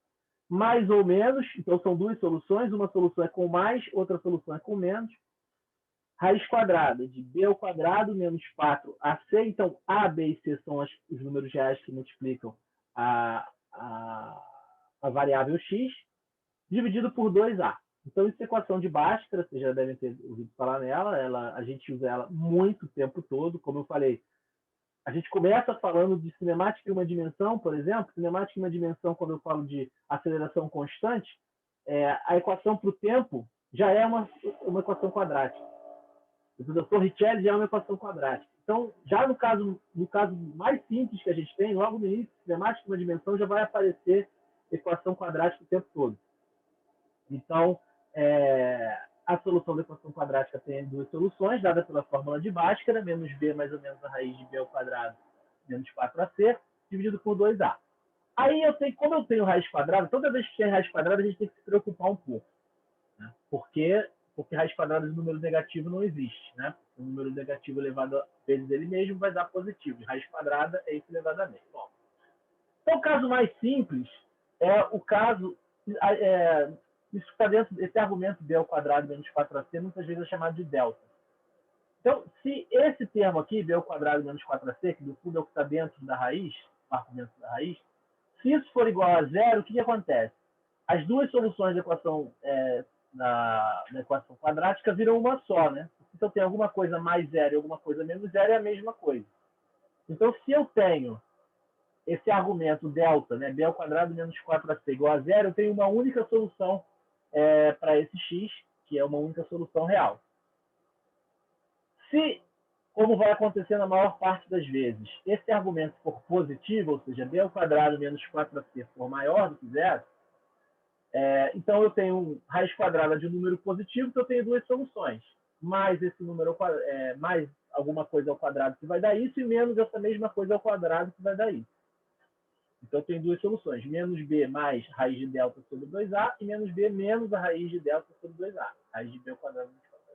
mais ou menos, então são duas soluções, uma solução é com mais, outra solução é com menos. Raiz quadrada de b ao quadrado menos 4ac, então a, b e c são os números reais que multiplicam a variável x, dividido por 2a. Então, essa equação de Bhaskara, vocês já devem ter ouvido falar nela, a gente usa ela muito o tempo todo, como eu falei. A gente começa falando de cinemática em uma dimensão, por exemplo. Cinemática em uma dimensão, quando eu falo de aceleração constante, a equação para o tempo já é uma equação quadrática. O Torricelli já é uma equação quadrática. Então, já no caso mais simples que a gente tem, logo no início, cinemática em uma dimensão já vai aparecer equação quadrática o tempo todo. Então, a solução da equação quadrática tem duas soluções, dada pela fórmula de Bhaskara, menos b mais ou menos a raiz de b ao quadrado menos 4ac, dividido por 2a. Aí, como eu tenho raiz quadrada, toda vez que tem raiz quadrada, a gente tem que se preocupar um pouco. Né? Porque raiz quadrada de número negativo não existe. Né? O número negativo elevado a vezes ele mesmo vai dar positivo. Raiz quadrada é isso elevado a meio. Bom, então, o caso mais simples é o caso... isso está dentro desse argumento b ao quadrado menos 4ac, muitas vezes é chamado de delta. Então, se esse termo aqui, b ao quadrado menos 4ac, que do fundo é o que está dentro da raiz, dentro da raiz, se isso for igual a zero, o que acontece? As duas soluções da equação, na equação quadrática viram uma só, né? Se eu tenho alguma coisa mais zero e alguma coisa menos zero, é a mesma coisa. Então, se eu tenho esse argumento delta, né, b ao quadrado menos 4ac igual a zero, eu tenho uma única solução para esse x, que é uma única solução real. Se, como vai acontecer na maior parte das vezes, esse argumento for positivo, ou seja, b ao quadrado menos 4ac for maior do que zero, então eu tenho raiz quadrada de um número positivo, então eu tenho duas soluções. Mais esse número, mais alguma coisa ao quadrado que vai dar isso, e menos essa mesma coisa ao quadrado que vai dar isso. Então, eu tenho duas soluções. Menos b mais raiz de delta sobre 2a e menos b menos a raiz de delta sobre 2a. Raiz de b ao quadrado menos 4a.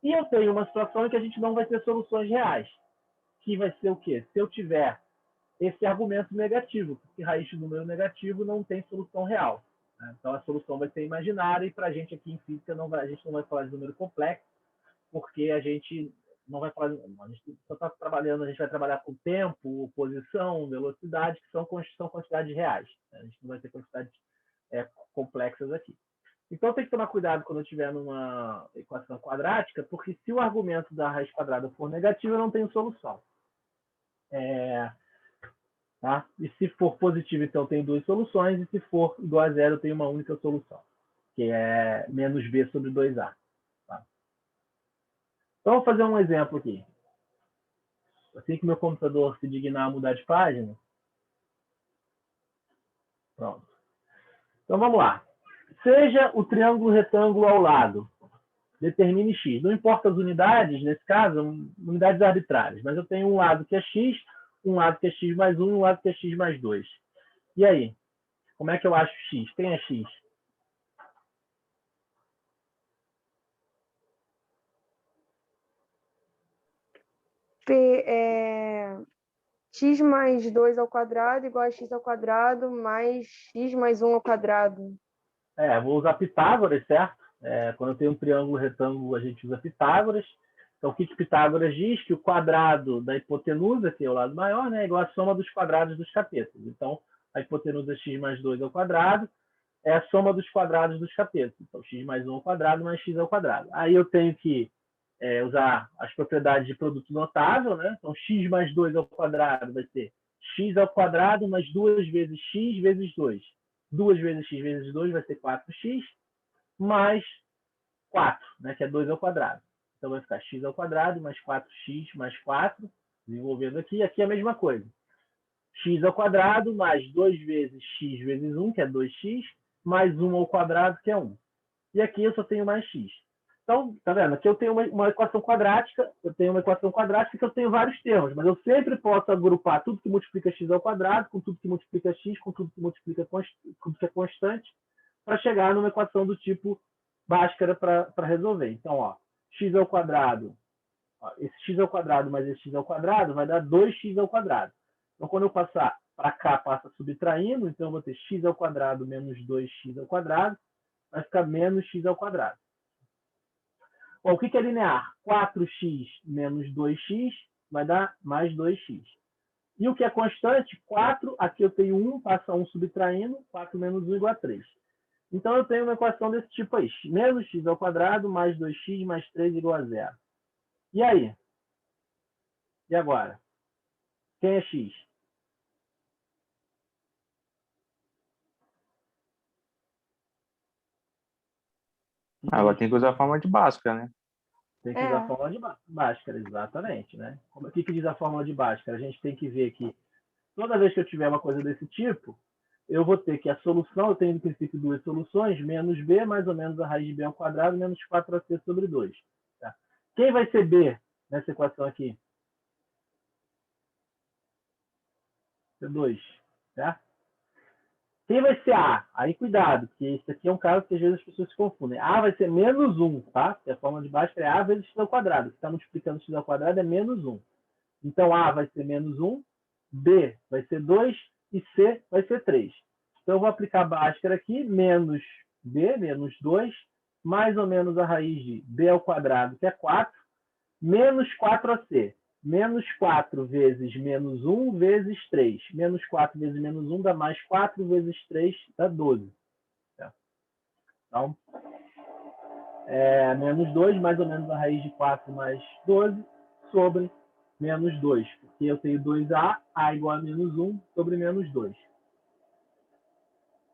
E eu tenho uma situação em que a gente não vai ter soluções reais. Que vai ser o quê? Se eu tiver esse argumento negativo, porque raiz de número negativo não tem solução real. né? Então, a solução vai ser imaginária e para a gente aqui em física a gente não vai falar de número complexo, porque a gente não vai falar, a gente só está trabalhando, a gente vai trabalhar com tempo, posição, velocidade, que são quantidades reais, né? A gente não vai ter quantidades complexas aqui. Então, tem que tomar cuidado quando eu estiver numa equação quadrática, porque se o argumento da raiz quadrada for negativo, eu não tenho solução. Tá? E se for positivo, então eu tenho duas soluções, e se for igual a zero, eu tenho uma única solução, que é menos b sobre 2a. Tá? Então, vou fazer um exemplo aqui. Assim que meu computador se dignar a mudar de página. Pronto. Então, vamos lá. Seja o triângulo retângulo ao lado. Determine x. Não importa as unidades, nesse caso, unidades arbitrárias, mas eu tenho um lado que é x, um lado que é x mais 1 e um lado que é x mais 2. E aí? Como é que eu acho x? Quem é x? X mais 2 ao quadrado igual a x ao quadrado mais x mais 1 ao quadrado. Vou usar Pitágoras, certo? Quando eu tenho um triângulo retângulo, a gente usa Pitágoras. Então, o que Pitágoras diz? Que o quadrado da hipotenusa, que é o lado maior, né, é igual à soma dos quadrados dos catetos. Então, a hipotenusa x mais 2 ao quadrado é a soma dos quadrados dos catetos. Então, x mais 1 ao quadrado mais x ao quadrado. Aí eu tenho que usar as propriedades de produto notável, né? Então, x mais 2 ao quadrado vai ser x ao quadrado mais 2 vezes x vezes 2. 2 vezes x vezes 2 vai ser 4x, mais 4, né, que é 2 ao quadrado. Então, vai ficar x ao quadrado mais 4x mais 4, desenvolvendo aqui. Aqui é a mesma coisa. X ao quadrado mais 2 vezes x vezes 1, que é 2x, mais 1 ao quadrado, que é 1. E aqui eu só tenho mais x. Então, tá vendo? Aqui eu tenho uma equação quadrática, que eu tenho vários termos, mas eu sempre posso agrupar tudo que multiplica x ao quadrado, com tudo que multiplica x, com tudo que multiplica tudo que é constante, para chegar numa equação do tipo Bhaskara para resolver. Então, ó, x ao quadrado, ó, esse x ao quadrado mais esse x ao quadrado vai dar 2x ao quadrado. Então, quando eu passar para cá, passa subtraindo, então eu vou ter x ao quadrado menos 2x ao quadrado, vai ficar menos x ao quadrado. Bom, o que é linear? 4x menos 2x vai dar mais 2x. E o que é constante? 4, aqui eu tenho 1, passa 1 subtraindo, 4 menos 1 igual a 3. Então, eu tenho uma equação desse tipo aí. Menos x ao quadrado mais 2x mais 3 igual a 0. E aí? E agora? Quem é x? Agora tem que usar a forma de Bhaskara, né? Tem que usar a fórmula de Bhaskara, exatamente, né? O que diz a fórmula de Bhaskara? A gente tem que ver que toda vez que eu tiver uma coisa desse tipo, eu vou ter que a solução, eu tenho no princípio duas soluções, menos b mais ou menos a raiz de b ao quadrado, menos 4ac sobre 2. Tá? Quem vai ser b nessa equação aqui? C2, certo? Quem vai ser A? Aí cuidado, porque esse aqui é um caso que às vezes as pessoas se confundem. A vai ser menos 1, tá? Porque a forma de baixo é A vezes x ao quadrado. Se está multiplicando x ao quadrado é menos 1. Então A vai ser menos 1, B vai ser 2 e C vai ser 3. Então eu vou aplicar a Bhaskara aqui, menos B, menos 2, mais ou menos a raiz de B ao quadrado, que é 4, menos 4ac. Menos 4 vezes menos 1 vezes 3. Menos 4 vezes menos 1 dá mais 4 vezes 3 dá 12. Então, menos 2, mais ou menos a raiz de 4 mais 12, sobre menos 2. Porque eu tenho 2a, a igual a menos 1, sobre menos 2.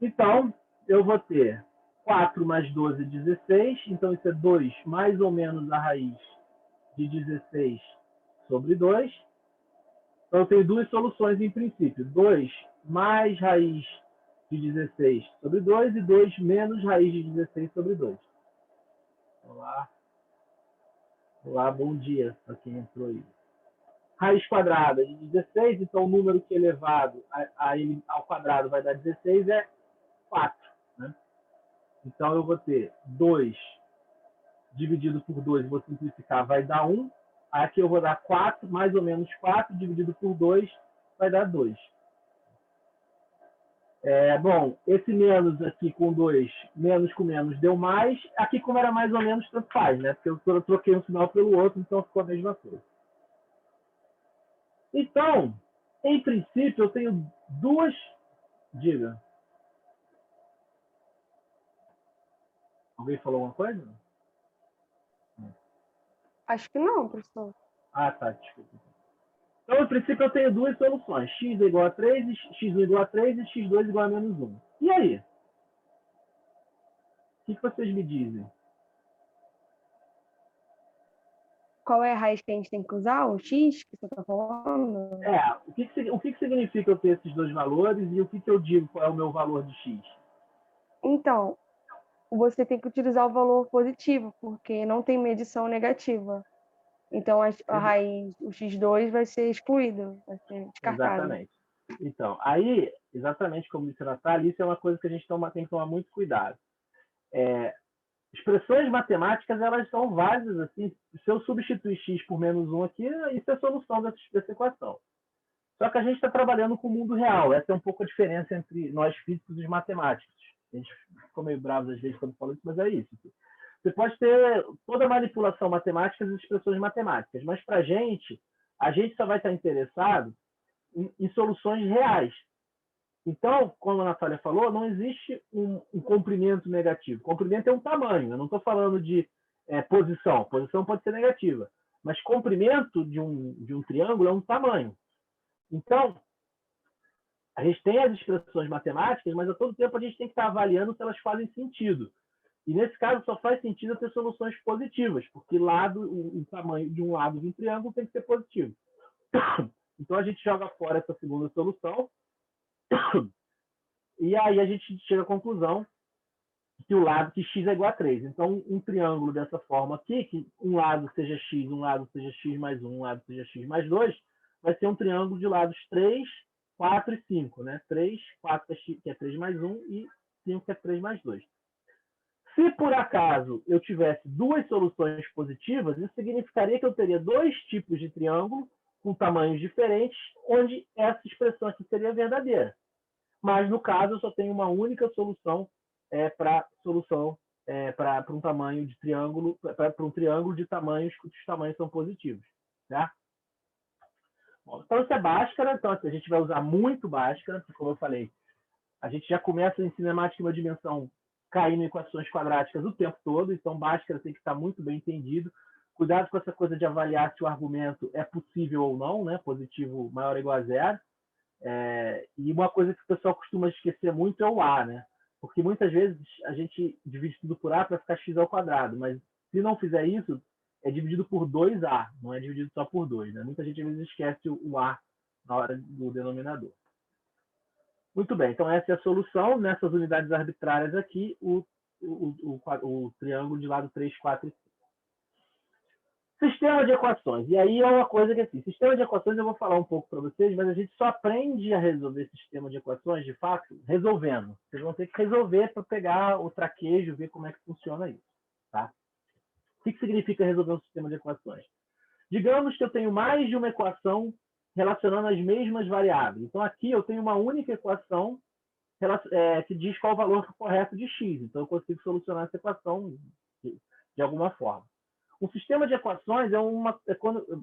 Então, eu vou ter 4 mais 12, 16. Então, isso é 2 mais ou menos a raiz de 16 sobre 2. Então, eu tenho duas soluções em princípio. 2 mais raiz de 16 sobre 2 e 2 menos raiz de 16 sobre 2. Olá. Olá, bom dia para quem entrou aí. Raiz quadrada de 16, então o número que é elevado ao quadrado vai dar 16, é 4. Né? Então, eu vou ter 2 dividido por 2, vou simplificar, vai dar 1. Aqui eu vou dar 4, mais ou menos 4, dividido por 2, vai dar 2. Bom, esse menos aqui com 2, menos com menos deu mais. Aqui, como era mais ou menos, tanto faz, né? Porque eu troquei um sinal pelo outro, então ficou a mesma coisa. Então, em princípio, eu tenho duas... Diga. Alguém falou alguma coisa? Acho que não, professor. Ah, tá, desculpa. Então, em princípio, eu tenho duas soluções. X é igual a 3, x1 igual a 3 e x2 igual a menos 1. E aí? O que vocês me dizem? Qual é a raiz que a gente tem que usar? O x que você está falando? O que significa eu ter esses dois valores e o que eu digo qual é o meu valor de x? Então, você tem que utilizar o valor positivo, porque não tem medição negativa. Então, a raiz, o x2 vai ser excluído, vai ser descartado. Exatamente. Então, aí, exatamente como disse a Natália, isso é uma coisa que a gente tem que tomar muito cuidado. Expressões matemáticas, elas são válidas, assim, se eu substituir x por menos 1 aqui, isso é a solução dessa equação. Só que a gente está trabalhando com o mundo real. Essa é um pouco a diferença entre nós físicos e os matemáticos. A gente ficou meio bravo às vezes quando fala isso, mas é isso. Você pode ter toda a manipulação matemática das expressões matemáticas, mas para a gente só vai estar interessado em soluções reais. Então, como a Natália falou, não existe um comprimento negativo. Comprimento é um tamanho. Eu não estou falando de posição. Posição pode ser negativa. Mas comprimento de um triângulo é um tamanho. Então, a gente tem as expressões matemáticas, mas a todo tempo a gente tem que estar avaliando se elas fazem sentido. E nesse caso só faz sentido ter soluções positivas, porque o tamanho de um lado de um triângulo tem que ser positivo. Então a gente joga fora essa segunda solução e aí a gente chega à conclusão que o lado que x é igual a 3. Então um triângulo dessa forma aqui, que um lado seja x, um lado seja x mais 1, um lado seja x mais 2, vai ser um triângulo de lados 3, 4 e 5. Né? 3, 4 que é 3 mais 1 e 5 que é 3 mais 2. Se por acaso eu tivesse duas soluções positivas, isso significaria que eu teria dois tipos de triângulo com tamanhos diferentes, onde essa expressão aqui seria verdadeira. Mas no caso eu só tenho uma única solução para um tamanho de triângulo, para um triângulo de tamanhos cujos tamanhos são positivos. Tá? Bom, então isso é Bhaskara, então a gente vai usar muito Bhaskara, porque, como eu falei, a gente já começa em cinemática em uma dimensão caindo em equações quadráticas o tempo todo, então Bhaskara tem que estar muito bem entendido. Cuidado com essa coisa de avaliar se o argumento é possível ou não, né? Positivo maior ou igual a zero. E uma coisa que o pessoal costuma esquecer muito é o A, né? Porque muitas vezes a gente divide tudo por A para ficar x ao quadrado, mas se não fizer isso, é dividido por 2A, não é dividido só por 2. Né? Muita gente às vezes esquece o A na hora do denominador. Muito bem, então essa é a solução. Nessas unidades arbitrárias aqui, o triângulo de lado 3, 4 e 5. Sistema de equações. E aí é uma coisa que, assim, sistema de equações eu vou falar um pouco para vocês, mas a gente só aprende a resolver sistema de equações, de fato, resolvendo. Vocês vão ter que resolver para pegar o traquejo, ver como é que funciona isso. Tá? O que significa resolver um sistema de equações? Digamos que eu tenho mais de uma equação relacionando as mesmas variáveis. Então, aqui eu tenho uma única equação que diz qual o valor correto de x. Então, eu consigo solucionar essa equação de alguma forma. Um sistema de equações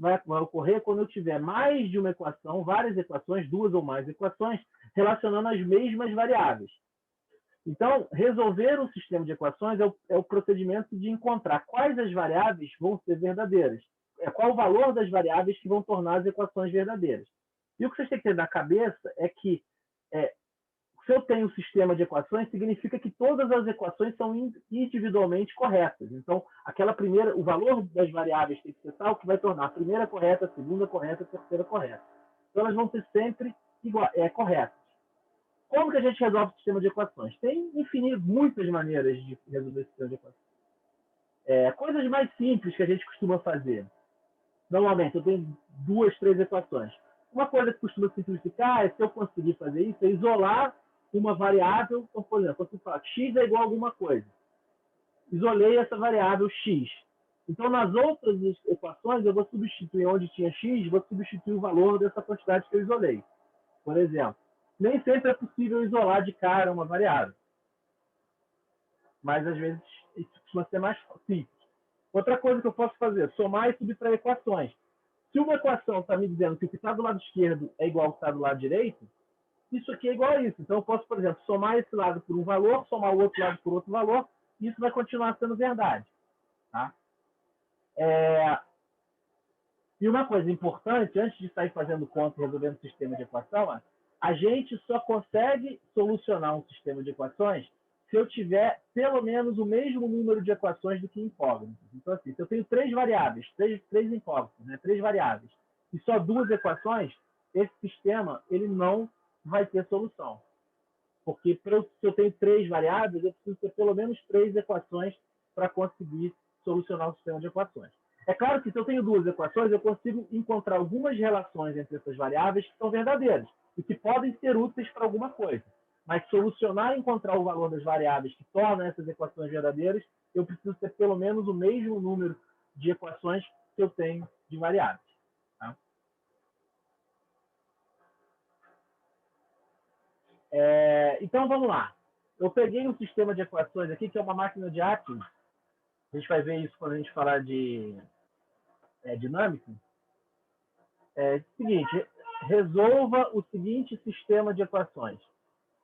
vai ocorrer quando eu tiver mais de uma equação, várias equações, duas ou mais equações, relacionando as mesmas variáveis. Então, resolver um sistema de equações é o procedimento de encontrar quais as variáveis vão ser verdadeiras. Qual o valor das variáveis que vão tornar as equações verdadeiras. E o que vocês têm que ter na cabeça é que se eu tenho um sistema de equações, significa que todas as equações são individualmente corretas. Então, o valor das variáveis tem que ser tal que vai tornar a primeira correta, a segunda correta, a terceira correta. Então, elas vão ser sempre corretas. Como que a gente resolve o sistema de equações? Tem muitas maneiras de resolver o sistema de equações. Coisas mais simples que a gente costuma fazer. Normalmente, eu tenho 2, 3 equações. Uma coisa que costuma simplificar se eu conseguir fazer isso, é isolar uma variável. Então, por exemplo, quando você fala x é igual a alguma coisa. Isolei essa variável x. Então, nas outras equações, eu vou substituir onde tinha x, vou substituir o valor dessa quantidade que eu isolei. Por exemplo, Nem sempre é possível isolar de cara uma variável. Mas, às vezes, isso costuma ser mais simples. Outra coisa que eu posso fazer, somar e subtrair equações. Se uma equação está me dizendo que o que está do lado esquerdo é igual ao que está do lado direito, isso aqui é igual a isso. Então, eu posso, por exemplo, somar esse lado por um valor, somar o outro lado por outro valor, e isso vai continuar sendo verdade. Tá? E uma coisa importante, antes de sair fazendo conta e resolvendo um sistema de equação, a gente só consegue solucionar um sistema de equações se eu tiver pelo menos o mesmo número de equações do que incógnitas. Então, assim, se eu tenho três variáveis, três incógnitas, né, três variáveis, e só duas equações, esse sistema ele não vai ter solução. Porque se eu tenho três variáveis, eu preciso ter pelo menos três equações para conseguir solucionar o sistema de equações. É claro que se eu tenho duas equações, eu consigo encontrar algumas relações entre essas variáveis que são verdadeiras e que podem ser úteis para alguma coisa. Mas solucionar e encontrar o valor das variáveis que tornam essas equações verdadeiras, eu preciso ter pelo menos o mesmo número de equações que eu tenho de variáveis. Tá? Então, vamos lá. Eu peguei um sistema de equações aqui, que é uma máquina de Atkins. A gente vai ver isso quando a gente falar de dinâmica. Seguinte, resolva o seguinte sistema de equações.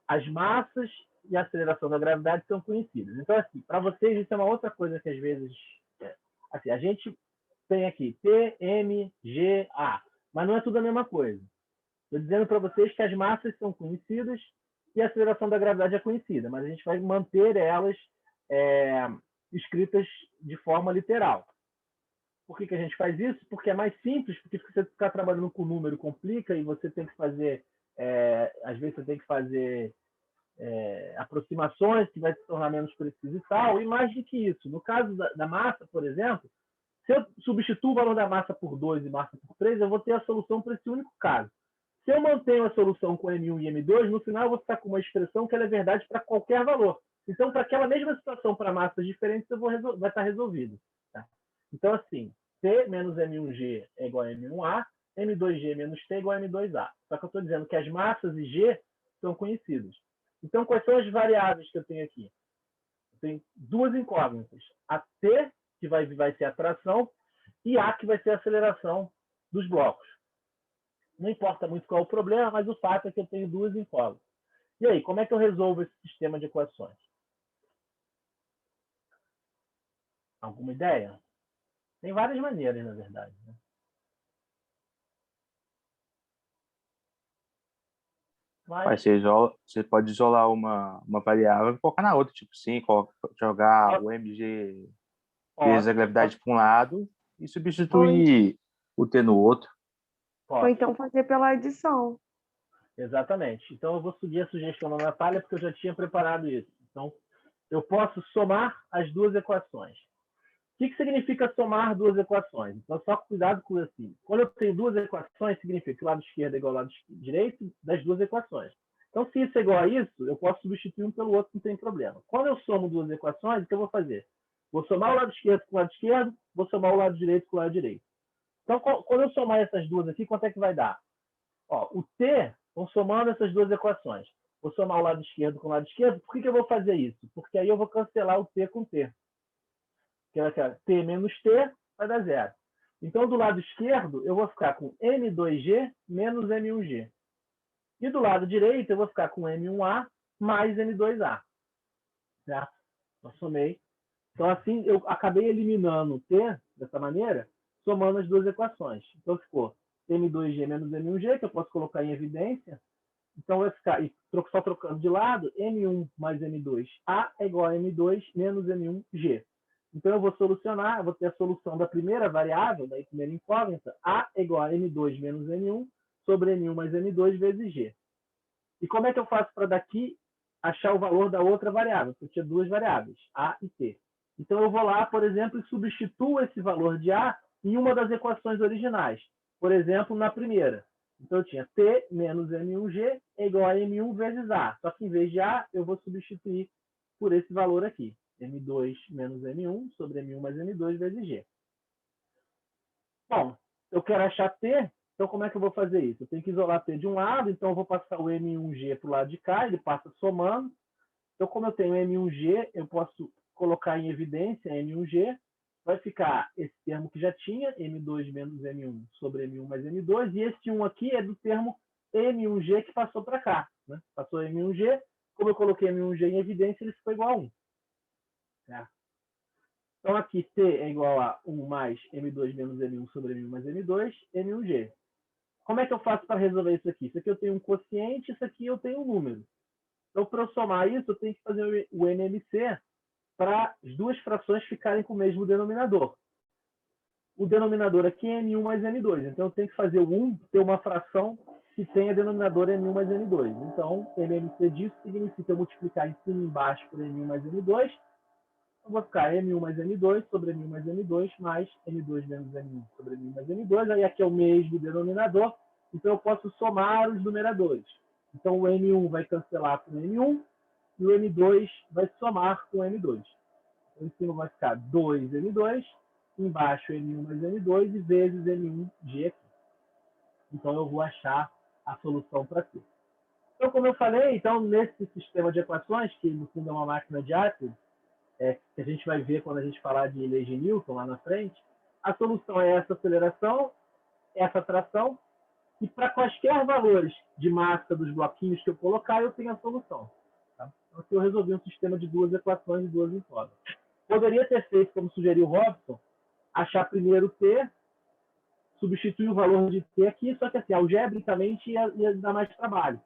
As massas e a aceleração da gravidade são conhecidas. Então, assim, para vocês, isso é uma outra coisa que às vezes... assim, a gente tem aqui T, M, G, A, mas não é tudo a mesma coisa. Estou dizendo para vocês que as massas são conhecidas e a aceleração da gravidade é conhecida, mas a gente vai manter elas escritas de forma literal. Por que a gente faz isso? Porque é mais simples, porque se você ficar trabalhando com número complica e você tem que fazer, às vezes você tem que fazer aproximações que vai se tornar menos preciso e tal, e mais do que isso. No caso da massa, por exemplo, se eu substituo o valor da massa por 2 e massa por 3, eu vou ter a solução para esse único caso. Se eu mantenho a solução com M1 e M2, no final eu vou ficar com uma expressão que ela é verdade para qualquer valor. Então, para aquela mesma situação para massas diferentes, vai estar resolvido. Tá? Então, assim, T menos M1G é igual a M1A, M2G menos T é igual a M2A. Só que eu estou dizendo que as massas e G são conhecidas. Então, quais são as variáveis que eu tenho aqui? Eu tenho duas incógnitas. A T, que vai ser a tração, e A, que vai ser a aceleração dos blocos. Não importa muito qual é o problema, mas o fato é que eu tenho duas incógnitas. E aí, como é que eu resolvo esse sistema de equações? Alguma ideia? Tem várias maneiras, na verdade. Né? Mas você pode isolar uma variável e colocar na outra, tipo assim, jogar o mg vezes a gravidade para um lado e substituir o t no outro. Ou então fazer pela adição. Exatamente. Então, eu vou seguir a sugestão da Natália, porque eu já tinha preparado isso. Então, eu posso somar as duas equações. O que significa somar duas equações? Então, só cuidado com isso. Assim. Quando eu tenho duas equações, significa que o lado esquerdo é igual ao lado direito das duas equações. Então, se isso é igual a isso, eu posso substituir um pelo outro, não tem problema. Quando eu somo duas equações, o que eu vou fazer? Vou somar o lado esquerdo com o lado esquerdo, vou somar o lado direito com o lado direito. Então, quando eu somar essas duas aqui, quanto é que vai dar? O T, vão somando essas duas equações. Vou somar o lado esquerdo com o lado esquerdo. Por que eu vou fazer isso? Porque aí eu vou cancelar o T com T. Que é T menos T vai dar zero. Então, do lado esquerdo, eu vou ficar com M2G menos M1G. E do lado direito, eu vou ficar com M1A mais M2A. Certo? Eu somei. Então, assim, eu acabei eliminando o T, dessa maneira, somando as duas equações. Então, ficou M2G menos M1G, que eu posso colocar em evidência. Então, vai ficar, só trocando de lado, M1 mais M2A é igual a M2 menos M1G. Então, eu vou solucionar, eu vou ter a solução da primeira variável, da primeira incógnita, A é igual a M2 menos M1 sobre M1 mais M2 vezes G. E como é que eu faço para daqui achar o valor da outra variável? Porque eu tinha duas variáveis, A e T. Então, eu vou lá, por exemplo, e substituo esse valor de A em uma das equações originais. Por exemplo, na primeira. Então, eu tinha T menos M1G é igual a M1 vezes A. Só que, em vez de A, eu vou substituir por esse valor aqui. M2 menos M1 sobre M1 mais M2 vezes G. Bom, eu quero achar T, Então, como é que eu vou fazer isso? Eu tenho que isolar P de um lado, então eu vou passar o M1G para o lado de cá, ele passa somando. Então, como eu tenho M1G, eu posso colocar em evidência M1G, vai ficar esse termo que já tinha, M2 menos M1 sobre M1 mais M2, e esse 1 aqui é do termo M1G que passou para cá. Né? Passou M1G, como eu coloquei M1G em evidência, ele ficou igual a 1. Tá? Então, aqui T é igual a 1 mais M2 menos M1 sobre M1 mais M2, M1G. Como é que eu faço para resolver isso aqui? Isso aqui eu tenho um quociente, isso aqui eu tenho um número. Então, para eu somar isso, eu tenho que fazer o NMC para as duas frações ficarem com o mesmo denominador. O denominador aqui é M1 mais M2. Então, eu tenho que fazer o 1 ter uma fração que tenha denominador M1 mais M2. Então, NMC disso significa eu multiplicar em cima e embaixo por M1 mais M2. Eu vou ficar M1 mais M2 sobre M1 mais M2 mais M2 menos M1 sobre M1 mais M2. Aí aqui é o mesmo denominador. Então, eu posso somar os numeradores. Então, o M1 vai cancelar com o M1 e o M2 vai somar com o M2. Então, em cima vai ficar 2M2, embaixo M1 mais M2 e vezes M1G aqui. Então, eu vou achar a solução para T. Então, como eu falei, então, nesse sistema de equações, que no fundo é uma máquina de ácidos, que a gente vai ver quando a gente falar de leis de Newton lá na frente, a solução é essa aceleração, essa tração, e para quaisquer valores de massa dos bloquinhos que eu colocar, eu tenho a solução. Tá? Então, aqui eu resolvi um sistema de duas equações e duas incógnitas. Poderia ter feito, como sugeriu o Robson, achar primeiro T, substituir o valor de T aqui, só que assim, algebricamente ia dar mais trabalho.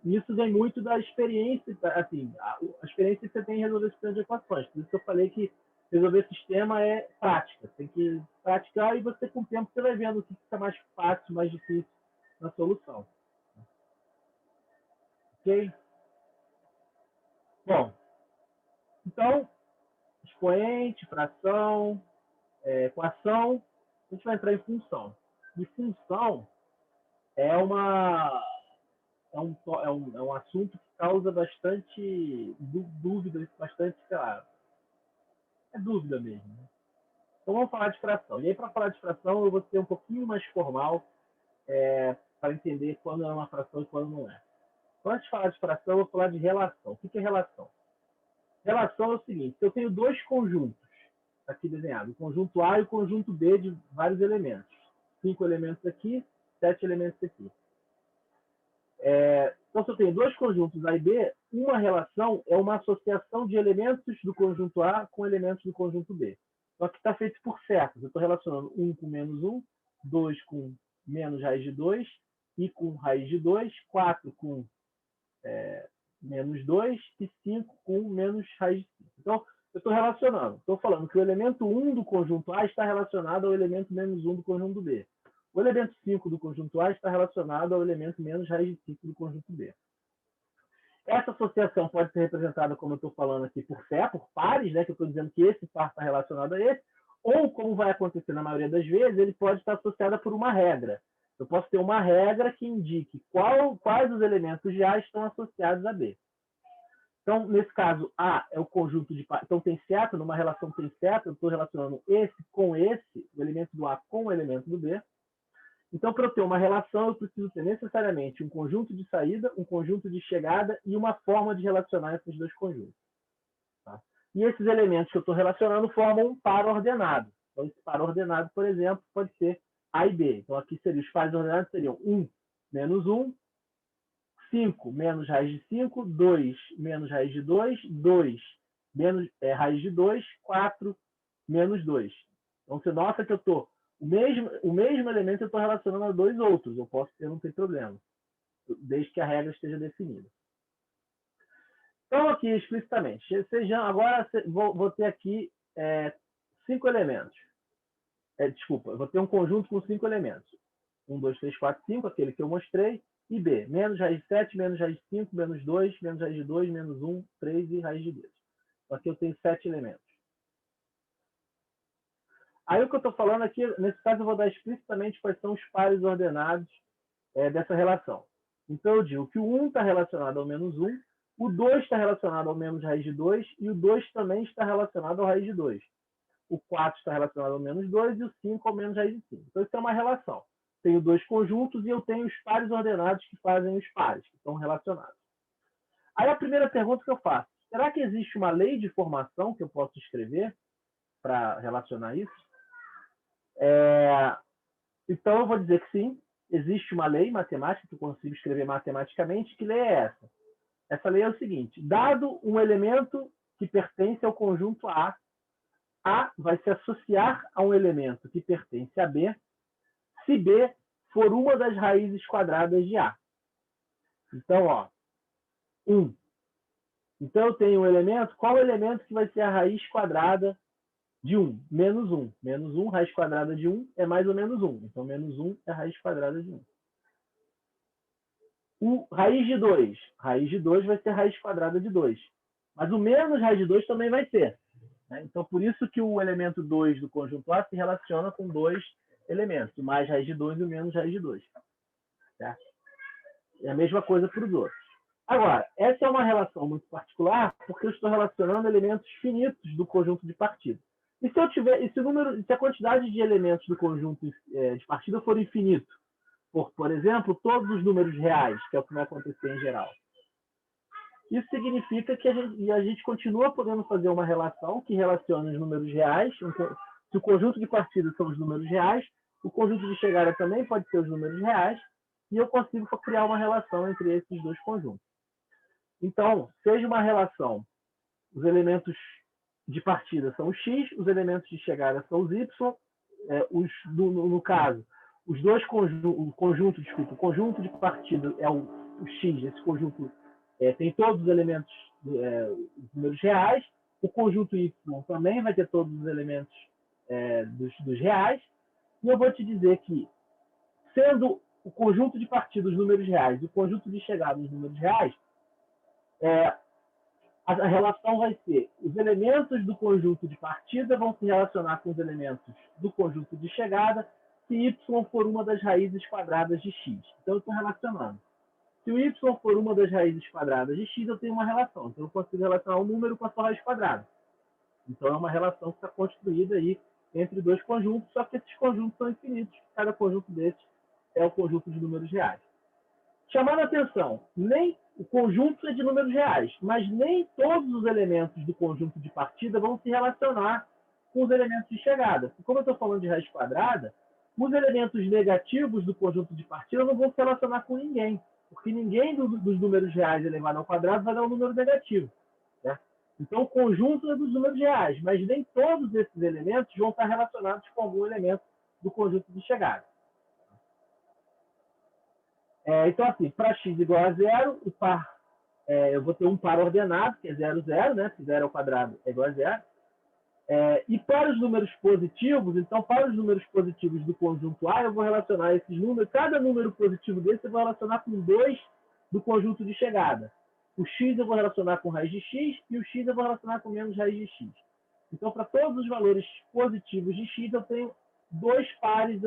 Isso vem muito da experiência, assim, a experiência que você tem em resolver sistemas de equações. Por isso que eu falei que resolver sistema é prática. Tem que praticar e você, com o tempo, você vai vendo o que fica mais fácil, mais difícil na solução. Ok? Bom, então, expoente, fração, equação, a gente vai entrar em função. E função é um assunto que causa bastante dúvida, bastante, sei lá, é dúvida mesmo. Né? Então vamos falar de fração. E aí, para falar de fração, eu vou ser um pouquinho mais formal para entender quando é uma fração e quando não é. Então, antes de falar de fração, eu vou falar de relação. O que é relação? Relação é o seguinte, eu tenho dois conjuntos aqui desenhados, o conjunto A e o conjunto B de vários elementos. 5 elementos aqui, 7 elementos aqui. Então, se eu tenho dois conjuntos A e B, uma relação é uma associação de elementos do conjunto A com elementos do conjunto B. Só que está feito por setas. Eu estou relacionando 1 com menos 1, 2 com menos raiz de 2, e com raiz de 2, 4 com menos 2 e 5 com menos raiz de 5. Então, eu estou relacionando. Estou falando que o elemento 1 do conjunto A está relacionado ao elemento menos 1 do conjunto B. O elemento 5 do conjunto A está relacionado ao elemento menos raiz de 5 do conjunto B. Essa associação pode ser representada, como eu estou falando aqui, por pares, né, que eu estou dizendo que esse par está relacionado a esse, ou, como vai acontecer na maioria das vezes, ele pode estar associado por uma regra. Eu posso ter uma regra que indique quais os elementos de A estão associados a B. Então, nesse caso, A é o conjunto de pares. Então, tem seta, numa relação tem seta, eu estou relacionando esse com esse, o elemento do A com o elemento do B. Então, para eu ter uma relação, eu preciso ter necessariamente um conjunto de saída, um conjunto de chegada e uma forma de relacionar esses dois conjuntos. Tá? E esses elementos que eu estou relacionando formam um par ordenado. Então, esse par ordenado, por exemplo, pode ser A e B. Então, aqui os pares ordenados seriam 1 menos 1, 5 menos raiz de 5, 2 menos raiz de 2, 2 menos raiz de 2, 4 menos 2. Então, você nota que eu estou... O mesmo elemento eu estou relacionando a dois outros. Eu posso ter, não tem problema. Desde que a regra esteja definida. Então, aqui explicitamente. Agora, vou ter aqui 5 elementos. Desculpa, vou ter um conjunto com 5 elementos. 1, 2, 3, 4, 5, aquele que eu mostrei. E B, menos raiz de 7, menos raiz de 5, menos 2, menos raiz de 2, menos 1, 3 e raiz de 2. Então, aqui eu tenho 7 elementos. Aí o que eu estou falando aqui, nesse caso eu vou dar explicitamente quais são os pares ordenados dessa relação. Então eu digo que o 1 está relacionado ao menos 1, o 2 está relacionado ao menos raiz de 2 e o 2 também está relacionado ao raiz de 2. O 4 está relacionado ao menos 2 e o 5 ao menos raiz de 5. Então isso é uma relação. tenho dois conjuntos e eu tenho os pares ordenados que fazem os pares, que estão relacionados. Aí a primeira pergunta que eu faço, será que existe uma lei de formação que eu posso escrever para relacionar isso? Então eu vou dizer que sim, existe uma lei matemática que eu consigo escrever matematicamente. Que lei é essa? Essa lei é o seguinte: dado um elemento que pertence ao conjunto A vai se associar a um elemento que pertence a B, se B for uma das raízes quadradas de A. Então, ó, 1. Então, eu tenho um elemento. Qual é o elemento que vai ser a raiz quadrada de 1? Menos 1. Menos 1, raiz quadrada de 1 é mais ou menos 1. Então, menos 1 é a raiz quadrada de 1. Raiz de 2. Raiz de 2 vai ser raiz quadrada de 2. Mas o menos raiz de 2 também vai ser. Né? Então, por isso que o elemento 2 do conjunto A se relaciona com dois elementos. O mais raiz de 2 e o menos raiz de 2. Certo? É a mesma coisa para os outros. Agora, essa é uma relação muito particular, porque eu estou relacionando elementos finitos do conjunto de partida. E se eu tiver, se a quantidade de elementos do conjunto de partida for infinito, por exemplo, todos os números reais, que é o que vai acontecer em geral, isso significa que a gente continua podendo fazer uma relação que relaciona os números reais. Se o conjunto de partida são os números reais, o conjunto de chegada também pode ser os números reais, e eu consigo criar uma relação entre esses dois conjuntos. Então, seja uma relação, os elementos de partida são os x, os elementos de chegada são os y, no caso, os dois o conjunto de partida é o x, esse conjunto tem todos os elementos, os números reais, o conjunto y também vai ter todos os elementos dos reais, e eu vou te dizer que, sendo o conjunto de partida os números reais e o conjunto de chegada os números reais, a relação vai ser: os elementos do conjunto de partida vão se relacionar com os elementos do conjunto de chegada se y for uma das raízes quadradas de x. Então, eu estou relacionando. Se o y for uma das raízes quadradas de x, eu tenho uma relação. Então, eu consigo relacionar um número com a sua raiz quadrada. Então, é uma relação que está construída aí entre dois conjuntos, só que esses conjuntos são infinitos. Cada conjunto desses é o conjunto de números reais. Chamando a atenção, nem o conjunto é de números reais, mas nem todos os elementos do conjunto de partida vão se relacionar com os elementos de chegada. E como eu estou falando de raiz quadrada, os elementos negativos do conjunto de partida não vão se relacionar com ninguém, porque ninguém dos números reais elevado ao quadrado vai dar um número negativo. Né? Então, o conjunto é dos números reais, mas nem todos esses elementos vão estar relacionados com algum elemento do conjunto de chegada. Então, assim, para x igual a zero, o par, eu vou ter um par ordenado, que é 0, 0, né? Se 0 ao quadrado é igual a 0. E para os números positivos, então, para os números positivos do conjunto A, eu vou relacionar esses números, cada número positivo desse eu vou relacionar com 2 do conjunto de chegada. O x eu vou relacionar com raiz de x e o x eu vou relacionar com menos raiz de x. Então, para todos os valores positivos de x, eu tenho 2 pares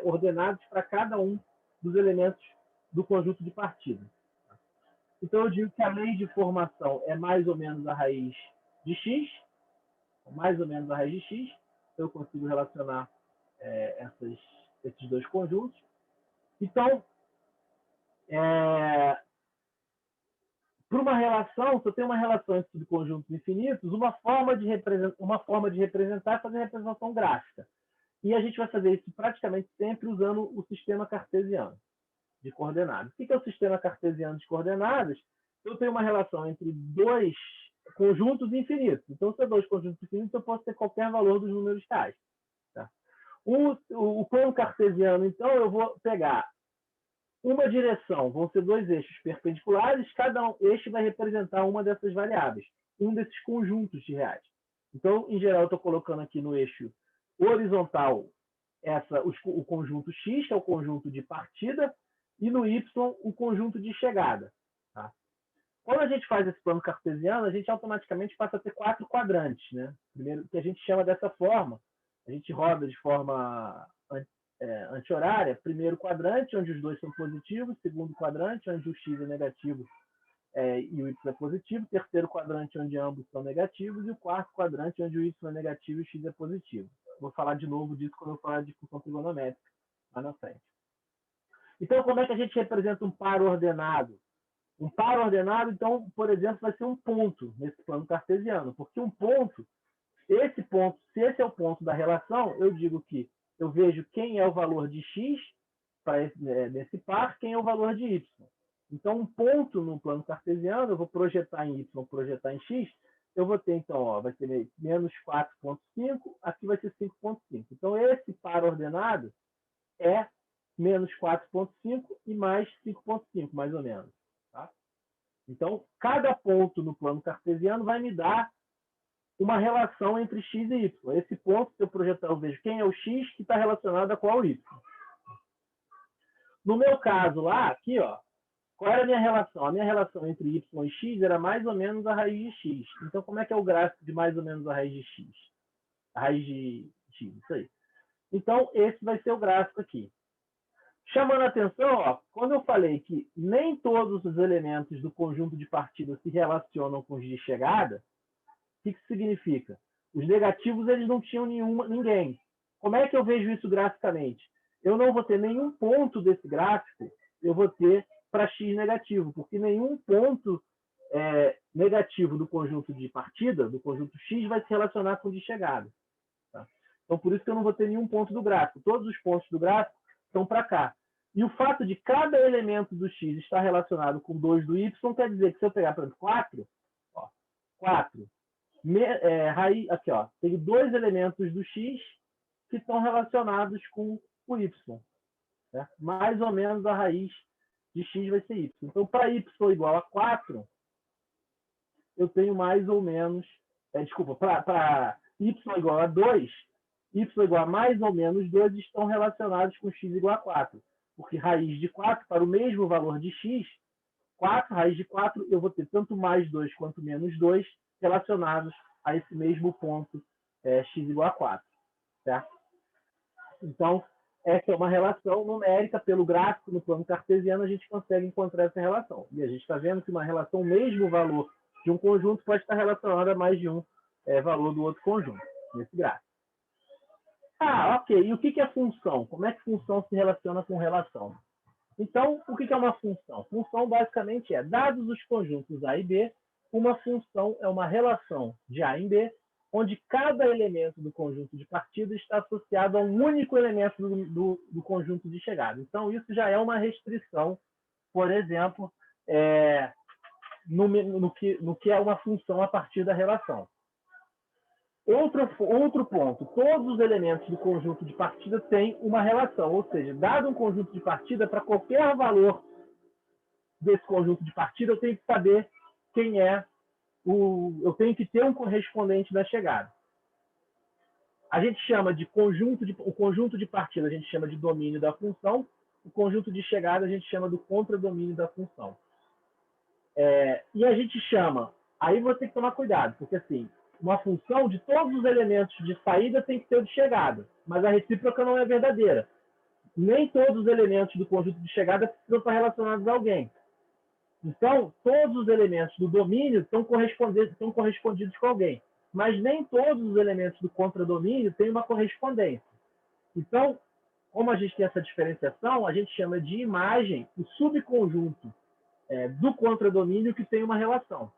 ordenados para cada um dos elementos do conjunto de partida. Então, eu digo que a lei de formação é mais ou menos a raiz de x, mais ou menos a raiz de x. Eu consigo relacionar esses dois conjuntos. Então, para uma relação, se eu tenho uma relação entre conjuntos infinitos, uma forma de representar é fazer a representação gráfica. E a gente vai fazer isso praticamente sempre usando o sistema cartesiano de coordenadas. O que é o sistema cartesiano de coordenadas? Eu tenho uma relação entre dois conjuntos infinitos. Então, se eu dois conjuntos infinitos, eu posso ter qualquer valor dos números reais. Tá? O plano cartesiano, então, eu vou pegar uma direção, vão ser dois eixos perpendiculares, cada eixo vai representar uma dessas variáveis, um desses conjuntos de reais. Então, em geral, eu estou colocando aqui no eixo horizontal o conjunto x, que é o conjunto de partida, e no y, o conjunto de chegada. Tá? Quando a gente faz esse plano cartesiano, a gente automaticamente passa a ter 4 quadrantes. Né? Primeiro, que a gente chama dessa forma, a gente roda de forma anti-horária. Primeiro quadrante, onde os dois são positivos. Segundo quadrante, onde o x é negativo e o y é positivo. Terceiro quadrante, onde ambos são negativos. E o quarto quadrante, onde o y é negativo e o x é positivo. Vou falar de novo disso quando eu falar de função trigonométrica lá na frente. Então, como é que a gente representa um par ordenado? Um par ordenado, então, por exemplo, vai ser um ponto nesse plano cartesiano, porque um ponto, se esse é o ponto da relação, eu digo que eu vejo quem é o valor de x nesse par, quem é o valor de y. Então, um ponto no plano cartesiano, eu vou projetar em y, projetar em x, eu vou ter, então, ó, vai ser menos 4,5, aqui vai ser 5,5. Então, esse par ordenado é menos 4,5 e mais 5,5, mais ou menos. Tá? Então, cada ponto no plano cartesiano vai me dar uma relação entre x e y. Esse ponto, se eu projetar, eu vejo quem é o x que está relacionado a qual y. No meu caso lá, aqui, ó, qual era a minha relação? A minha relação entre y e x era mais ou menos a raiz de x. Então, como é que é o gráfico de mais ou menos a raiz de x? A raiz de x, isso aí. Então, esse vai ser o gráfico aqui. Chamando a atenção, ó, quando eu falei que nem todos os elementos do conjunto de partida se relacionam com os de chegada, o que significa? Os negativos eles não tinham ninguém. Como é que eu vejo isso graficamente? Eu não vou ter nenhum ponto desse gráfico, eu vou ter para x negativo, porque nenhum ponto negativo do conjunto de partida, do conjunto x, vai se relacionar com o de chegada. Tá? Então, por isso que eu não vou ter nenhum ponto do gráfico. Todos os pontos do gráfico estão para cá. E o fato de cada elemento do x estar relacionado com 2 do y quer dizer que se eu pegar, por exemplo, 4, ó, 4, raiz, aqui, ó, tem 2 elementos do x que estão relacionados com o y. Certo? Mais ou menos a raiz de x vai ser y. Então, para y igual a 4, eu tenho mais ou menos... desculpa, para y igual a 2, y igual a mais ou menos 2 estão relacionados com x igual a 4. Porque raiz de 4, para o mesmo valor de x, 4, raiz de 4, eu vou ter tanto mais 2 quanto menos 2 relacionados a esse mesmo ponto x igual a 4. Certo? Então, essa é uma relação numérica. Pelo gráfico, no plano cartesiano, a gente consegue encontrar essa relação. E a gente está vendo que uma relação, mesmo valor de um conjunto, pode estar relacionada a mais de um valor do outro conjunto, nesse gráfico. Ah, ok. E o que é função? Como é que função se relaciona com relação? Então, o que é uma função? Função, basicamente, dados os conjuntos A e B, uma função é uma relação de A em B, onde cada elemento do conjunto de partida está associado a um único elemento do conjunto de chegada. Então, isso já é uma restrição, por exemplo, no que é uma função a partir da relação. Outro ponto, todos os elementos do conjunto de partida têm uma relação, ou seja, dado um conjunto de partida, para qualquer valor desse conjunto de partida, eu tenho que saber quem é eu tenho que ter um correspondente da chegada. A gente chama de o conjunto de partida, a gente chama de domínio da função, o conjunto de chegada a gente chama do contradomínio da função. E a gente chama, aí vou ter que tomar cuidado, porque assim, uma função de todos os elementos de saída tem que ter o de chegada, mas a recíproca não é verdadeira. Nem todos os elementos do conjunto de chegada precisam estar relacionados a alguém. Então, todos os elementos do domínio estão correspondidos com alguém, mas nem todos os elementos do contradomínio têm uma correspondência. Então, como a gente tem essa diferenciação, a gente chama de imagem o subconjunto do contradomínio que tem uma relação.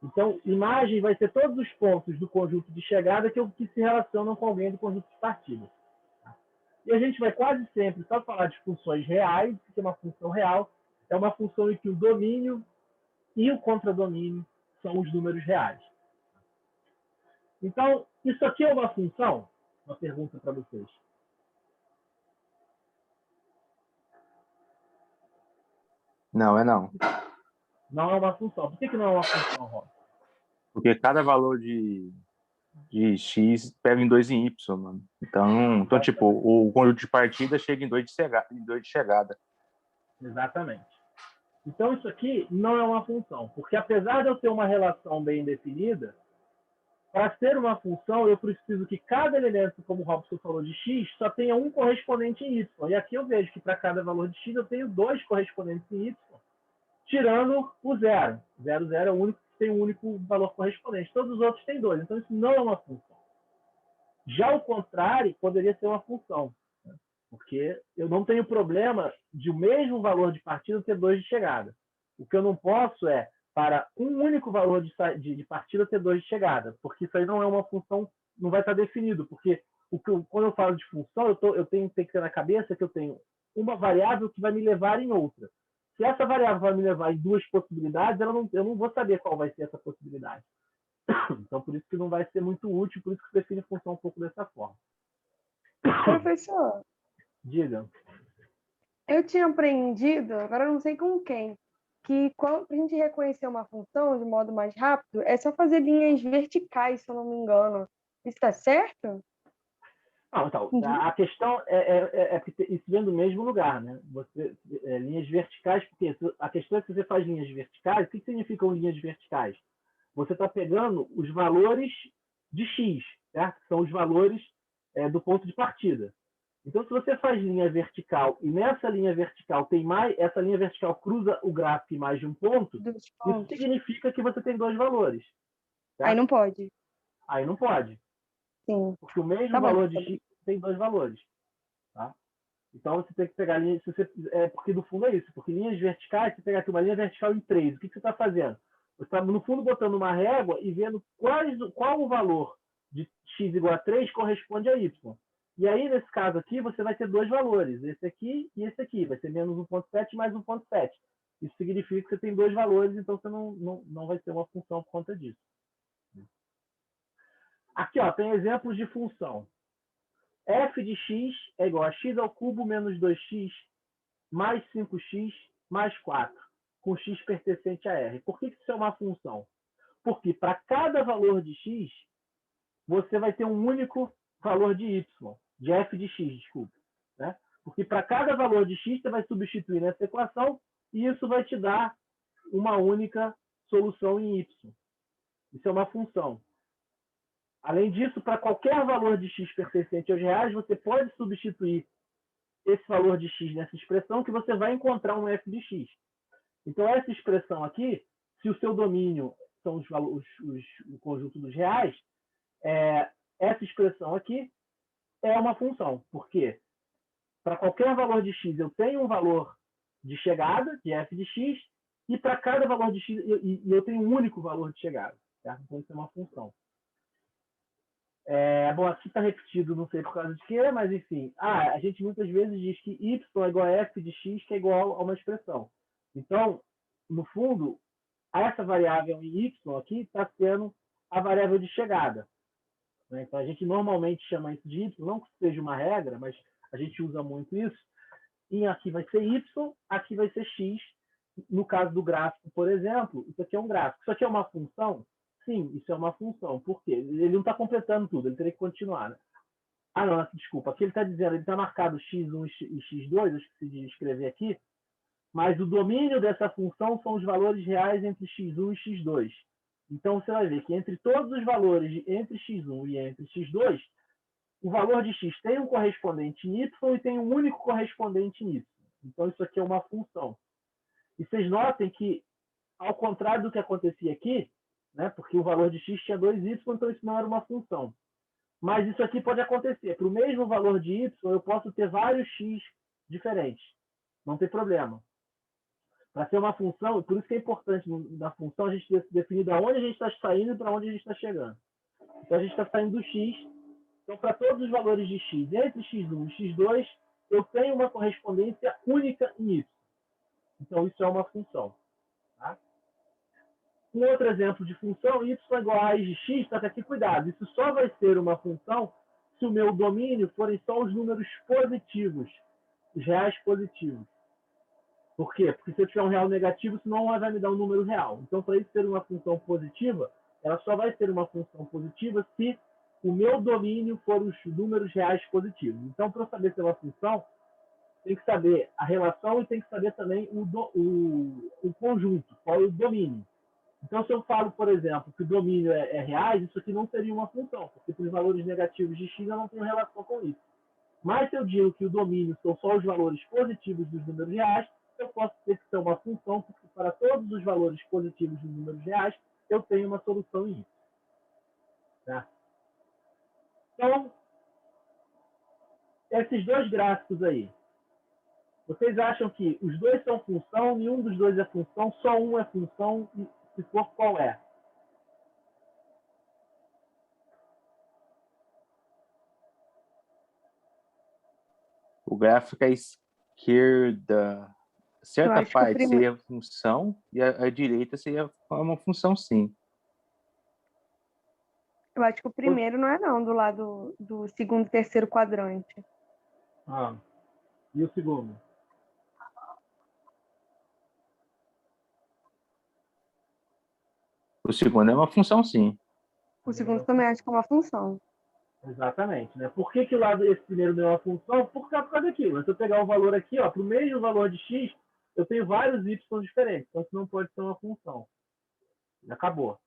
Então, imagem vai ser todos os pontos do conjunto de chegada que se relacionam com alguém do conjunto de partida. E a gente vai quase sempre só falar de funções reais, que é uma função real, é uma função em que o domínio e o contradomínio são os números reais. Então, isso aqui é uma função? Uma pergunta para vocês. Não, não. Não é uma função. Por que não é uma função, Rob? Porque cada valor de x pega em 2 em y, mano. Então tipo, o conjunto de partida chega em 2 de chegada. Exatamente. Então, isso aqui não é uma função, porque apesar de eu ter uma relação bem definida, para ser uma função, eu preciso que cada elemento, como o Robson falou, de x, só tenha um correspondente em y. E aqui eu vejo que para cada valor de x, eu tenho 2 correspondentes em y, tirando o 0. 0, 0 é o único que tem um único valor correspondente. Todos os outros têm 2. Então, isso não é uma função. Já o contrário poderia ser uma função. Porque eu não tenho problema de o mesmo valor de partida ter 2 de chegada. O que eu não posso é, para um único valor de partida, ter 2 de chegada, porque isso aí não é uma função, não vai estar definido, porque quando eu falo de função, eu tenho que ter na cabeça que eu tenho uma variável que vai me levar em outra. Se essa variável vai me levar em 2 possibilidades, eu não vou saber qual vai ser essa possibilidade. Então, por isso que não vai ser muito útil, por isso que define função um pouco dessa forma. Professor, Diga. eu tinha aprendido, agora eu não sei com quem, que para a gente reconhecer uma função de modo mais rápido, é só fazer linhas verticais, se eu não me engano. Isso está certo? Não, então, a questão é que isso vem do mesmo lugar, né? Linhas verticais, porque a questão é que você faz linhas verticais, o que significam linhas verticais? Você está pegando os valores de x, certo? São os valores do ponto de partida. Então, se você faz linha vertical e nessa linha vertical essa linha vertical cruza o gráfico em mais de um ponto, isso significa que você tem 2 valores. Certo? Aí não pode. Aí não pode. Sim. Porque o mesmo valor de x tem 2 valores. Tá? Então, você tem que pegar linhas... porque, no fundo, é isso. Porque linhas verticais, você pega aqui uma linha vertical em 3. O que você está fazendo? Você está, no fundo, botando uma régua e vendo qual o valor de x igual a 3 corresponde a y. E aí, nesse caso aqui, você vai ter 2 valores. Esse aqui e esse aqui. Vai ser menos 1,7 mais 1,7. Isso significa que você tem 2 valores, então você não vai ter uma função por conta disso. Aqui, ó, tem exemplos de função. F de x é igual a x ao cubo menos 2x mais 5x mais 4, com x pertencente a R. Por que isso é uma função? Porque para cada valor de x, você vai ter um único valor de y, de f de x, desculpa. Né? Porque para cada valor de x, você vai substituir nessa equação e isso vai te dar uma única solução em y. Isso é uma função. Além disso, para qualquer valor de x pertencente aos reais, você pode substituir esse valor de x nessa expressão que você vai encontrar um f de x. Então, essa expressão aqui, se o seu domínio são o conjunto dos reais, essa expressão aqui é uma função. Por quê? Para qualquer valor de x, eu tenho um valor de chegada, de f de x, e para cada valor de x, eu tenho um único valor de chegada. Certo? Então, isso é uma função. Bom, aqui está repetido, não sei por causa de quê, mas enfim. A gente muitas vezes diz que y é igual a f de x, que é igual a uma expressão. Então, no fundo, essa variável em y aqui está sendo a variável de chegada. Né? Então, a gente normalmente chama isso de y, não que seja uma regra, mas a gente usa muito isso. E aqui vai ser y, aqui vai ser x. No caso do gráfico, por exemplo, isso aqui é um gráfico. Isso aqui é uma função? Sim, isso é uma função. Por quê? Ele não está completando tudo, ele teria que continuar. Né? Não, desculpa. Aqui ele está dizendo, ele está marcado x1 e x2, eu esqueci de escrever aqui, mas o domínio dessa função são os valores reais entre x1 e x2. Então, você vai ver que entre todos os valores entre x1 e entre x2, o valor de x tem um correspondente em y e tem um único correspondente em y. Então, isso aqui é uma função. E vocês notem que, ao contrário do que acontecia aqui, né, porque o valor de x tinha 2y, então isso não era uma função. Mas isso aqui pode acontecer. Para o mesmo valor de y, eu posso ter vários x diferentes. Não tem problema. Para ser uma função, por isso que é importante na função a gente definir de onde a gente está saindo e para onde a gente está chegando. Então a gente está saindo do x. Então, para todos os valores de x entre x1 e x2, eu tenho uma correspondência única em y. Então, isso é uma função. Tá? Um outro exemplo de função, y é igual a raiz de x, só que aqui, cuidado, isso só vai ser uma função se o meu domínio forem só os números positivos, os reais positivos. Por quê? Porque se eu tiver um real negativo, senão vai me dar um número real. Então, para isso ser uma função positiva, ela só vai ser uma função positiva se o meu domínio for os números reais positivos. Então, para eu saber se é uma função, tem que saber a relação e tem que saber também o conjunto, qual é o domínio. Então, se eu falo, por exemplo, que o domínio é reais, isso aqui não seria uma função, porque para os valores negativos de x eu não tenho relação com isso. Mas se eu digo que o domínio são só os valores positivos dos números reais, eu posso ter que ser uma função, porque para todos os valores positivos dos números reais, eu tenho uma solução em y. Tá? Então, Esses dois gráficos aí, vocês acham que os dois são função, nenhum dos dois é função, só um é função, e se for, qual é? O gráfico à esquerda, certa parte seria função e a direita seria uma função, sim. Eu acho que o primeiro não é não, do lado do segundo e terceiro quadrante. Ah, e o segundo? O segundo é uma função, sim. O segundo também acho que é uma função. Exatamente, né? Por que o lado esse primeiro não é uma função? Por causa daquilo. Se eu pegar um valor aqui, ó, para o mesmo valor de x, eu tenho vários y diferentes. Então, isso não pode ser uma função. Acabou.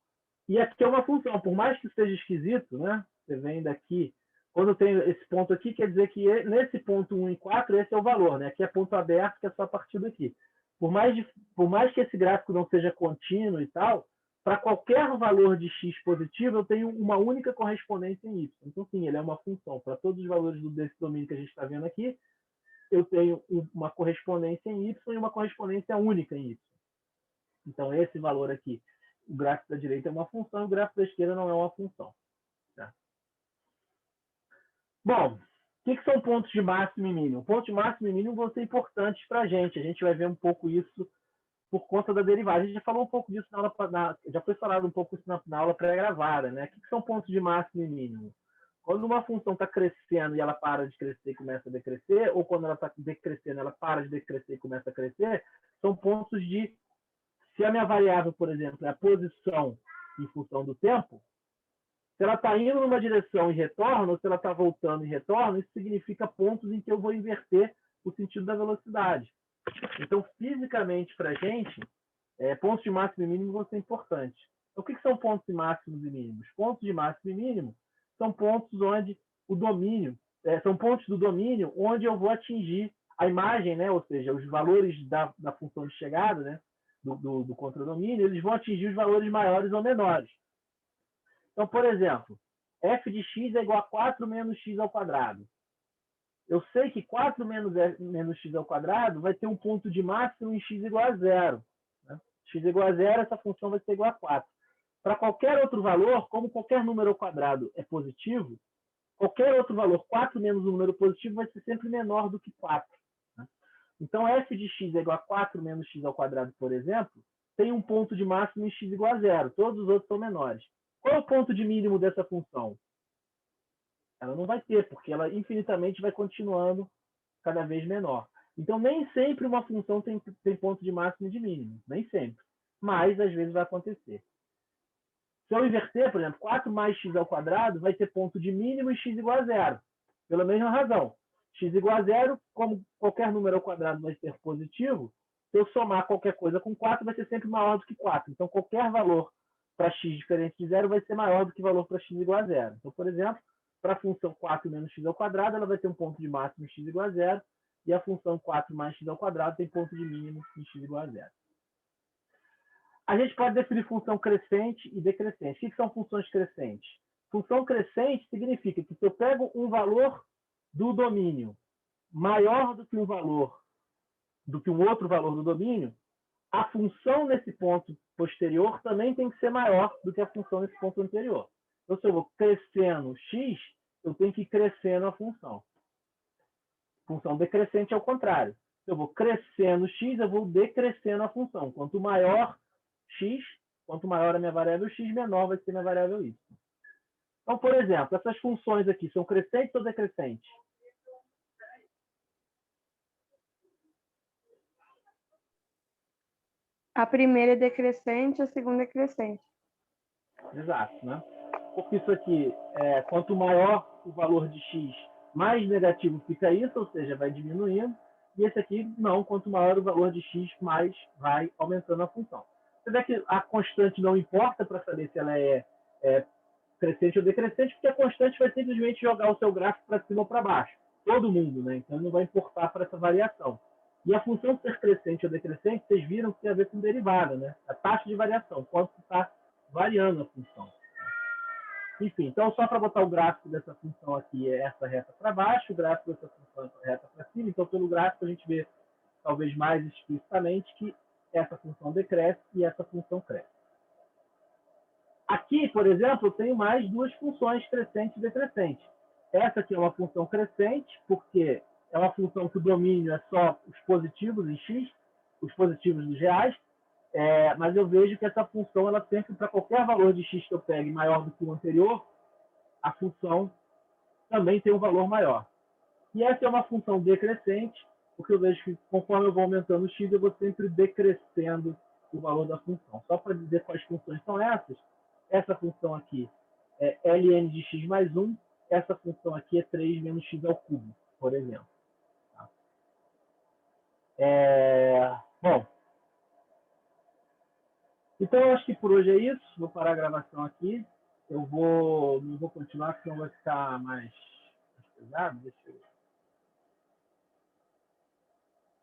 E aqui é uma função. Por mais que seja esquisito, né? Você vem daqui. Quando eu tenho esse ponto aqui, quer dizer que nesse ponto 1 e 4, esse é o valor, né? Aqui é ponto aberto, que é só a partir daqui. Por mais que esse gráfico não seja contínuo e tal, para qualquer valor de x positivo, eu tenho uma única correspondência em y. Então, sim, ele é uma função. Para todos os valores desse domínio que a gente está vendo aqui, eu tenho uma correspondência em y e uma correspondência única em y. Então, esse valor aqui, o gráfico da direita é uma função, o gráfico da esquerda não é uma função. Tá? Bom, o que são pontos de máximo e mínimo? Pontos de máximo e mínimo vão ser importantes para a gente. A gente vai ver um pouco isso por conta da derivada. A gente já falou um pouco disso na aula, já foi falado um pouco isso na aula pré-gravada, né? O que são pontos de máximo e mínimo? Quando uma função está crescendo e ela para de crescer e começa a decrescer, ou quando ela está decrescendo, ela para de decrescer e começa a crescer, são pontos de... Se a minha variável, por exemplo, é a posição em função do tempo, se ela está indo numa direção e retorna, ou se ela está voltando e retorna, isso significa pontos em que eu vou inverter o sentido da velocidade. Então, fisicamente, para a gente, pontos de máximo e mínimo vão ser importantes. Então, o que são pontos de máximos e mínimos? Pontos de máximo e mínimo são pontos onde o domínio, são pontos do domínio onde eu vou atingir a imagem, né? Ou seja, os valores da função de chegada, né? do contradomínio, eles vão atingir os valores maiores ou menores. Então, por exemplo, f de x é igual a 4 menos x ao quadrado. Eu sei que 4 menos x ao quadrado vai ter um ponto de máximo em x igual a 0. Né? X igual a 0, essa função vai ser igual a 4. Para qualquer outro valor, como qualquer número ao quadrado é positivo, qualquer outro valor, 4 menos um número positivo, vai ser sempre menor do que 4. Né? Então, f de x é igual a 4 menos x ao quadrado, por exemplo, tem um ponto de máximo em x igual a 0. Todos os outros são menores. Qual é o ponto de mínimo dessa função? Ela não vai ter, porque ela infinitamente vai continuando cada vez menor. Então, nem sempre uma função tem ponto de máximo e de mínimo. Nem sempre. Mas, às vezes, vai acontecer. Se eu inverter, por exemplo, 4 mais x ao quadrado vai ter ponto de mínimo e x igual a 0. Pela mesma razão. X igual a 0, como qualquer número ao quadrado vai ser positivo, se eu somar qualquer coisa com 4, vai ser sempre maior do que 4. Então, qualquer valor para x diferente de 0 vai ser maior do que valor para x igual a 0. Então, por exemplo, para a função 4 menos x ao quadrado, ela vai ter um ponto de máximo em x igual a 0, e a função 4 mais x ao quadrado tem ponto de mínimo em x igual a 0. A gente pode definir função crescente e decrescente. O que são funções crescentes? Função crescente significa que se eu pego um valor do domínio maior do que um outro valor do domínio, a função nesse ponto posterior também tem que ser maior do que a função nesse ponto anterior. Então, se eu vou crescendo x, eu tenho que ir crescendo a função. Função decrescente é o contrário. Se eu vou crescendo x, eu vou decrescendo a função. Quanto maior x, quanto maior a minha variável x, menor vai ser minha variável y. Então, por exemplo, essas funções aqui são crescentes ou decrescentes? A primeira é decrescente, a segunda é crescente. Exato, né? Porque isso aqui, quanto maior o valor de x, mais negativo fica isso, ou seja, vai diminuindo. E esse aqui, não, quanto maior o valor de x, mais vai aumentando a função. Você vê que a constante não importa para saber se ela é crescente ou decrescente, porque a constante vai simplesmente jogar o seu gráfico para cima ou para baixo. Todo mundo, né? Então não vai importar para essa variação. E a função ser crescente ou decrescente, vocês viram que tem a ver com derivada, né? A taxa de variação, quanto está variando a função. Enfim, então só para botar o gráfico dessa função aqui é essa reta para baixo, o gráfico dessa função é essa reta para cima. Então, pelo gráfico, a gente vê, talvez mais explicitamente, que essa função decresce e essa função cresce. Aqui, por exemplo, eu tenho mais duas funções, crescente e decrescente. Essa aqui é uma função crescente, porque é uma função que o domínio é só os positivos em x, os positivos dos reais, mas eu vejo que essa função, ela sempre, para qualquer valor de x que eu pegue maior do que o anterior, a função também tem um valor maior. E essa é uma função decrescente, porque eu vejo que conforme eu vou aumentando o x, eu vou sempre decrescendo o valor da função. Só para dizer quais funções são essas, essa função aqui é ln de x mais 1, essa função aqui é 3 menos x ao cubo, por exemplo. Tá? Bom, então eu acho que por hoje é isso. Vou parar a gravação aqui. Eu não vou continuar, senão vai ficar mais pesado. Deixa eu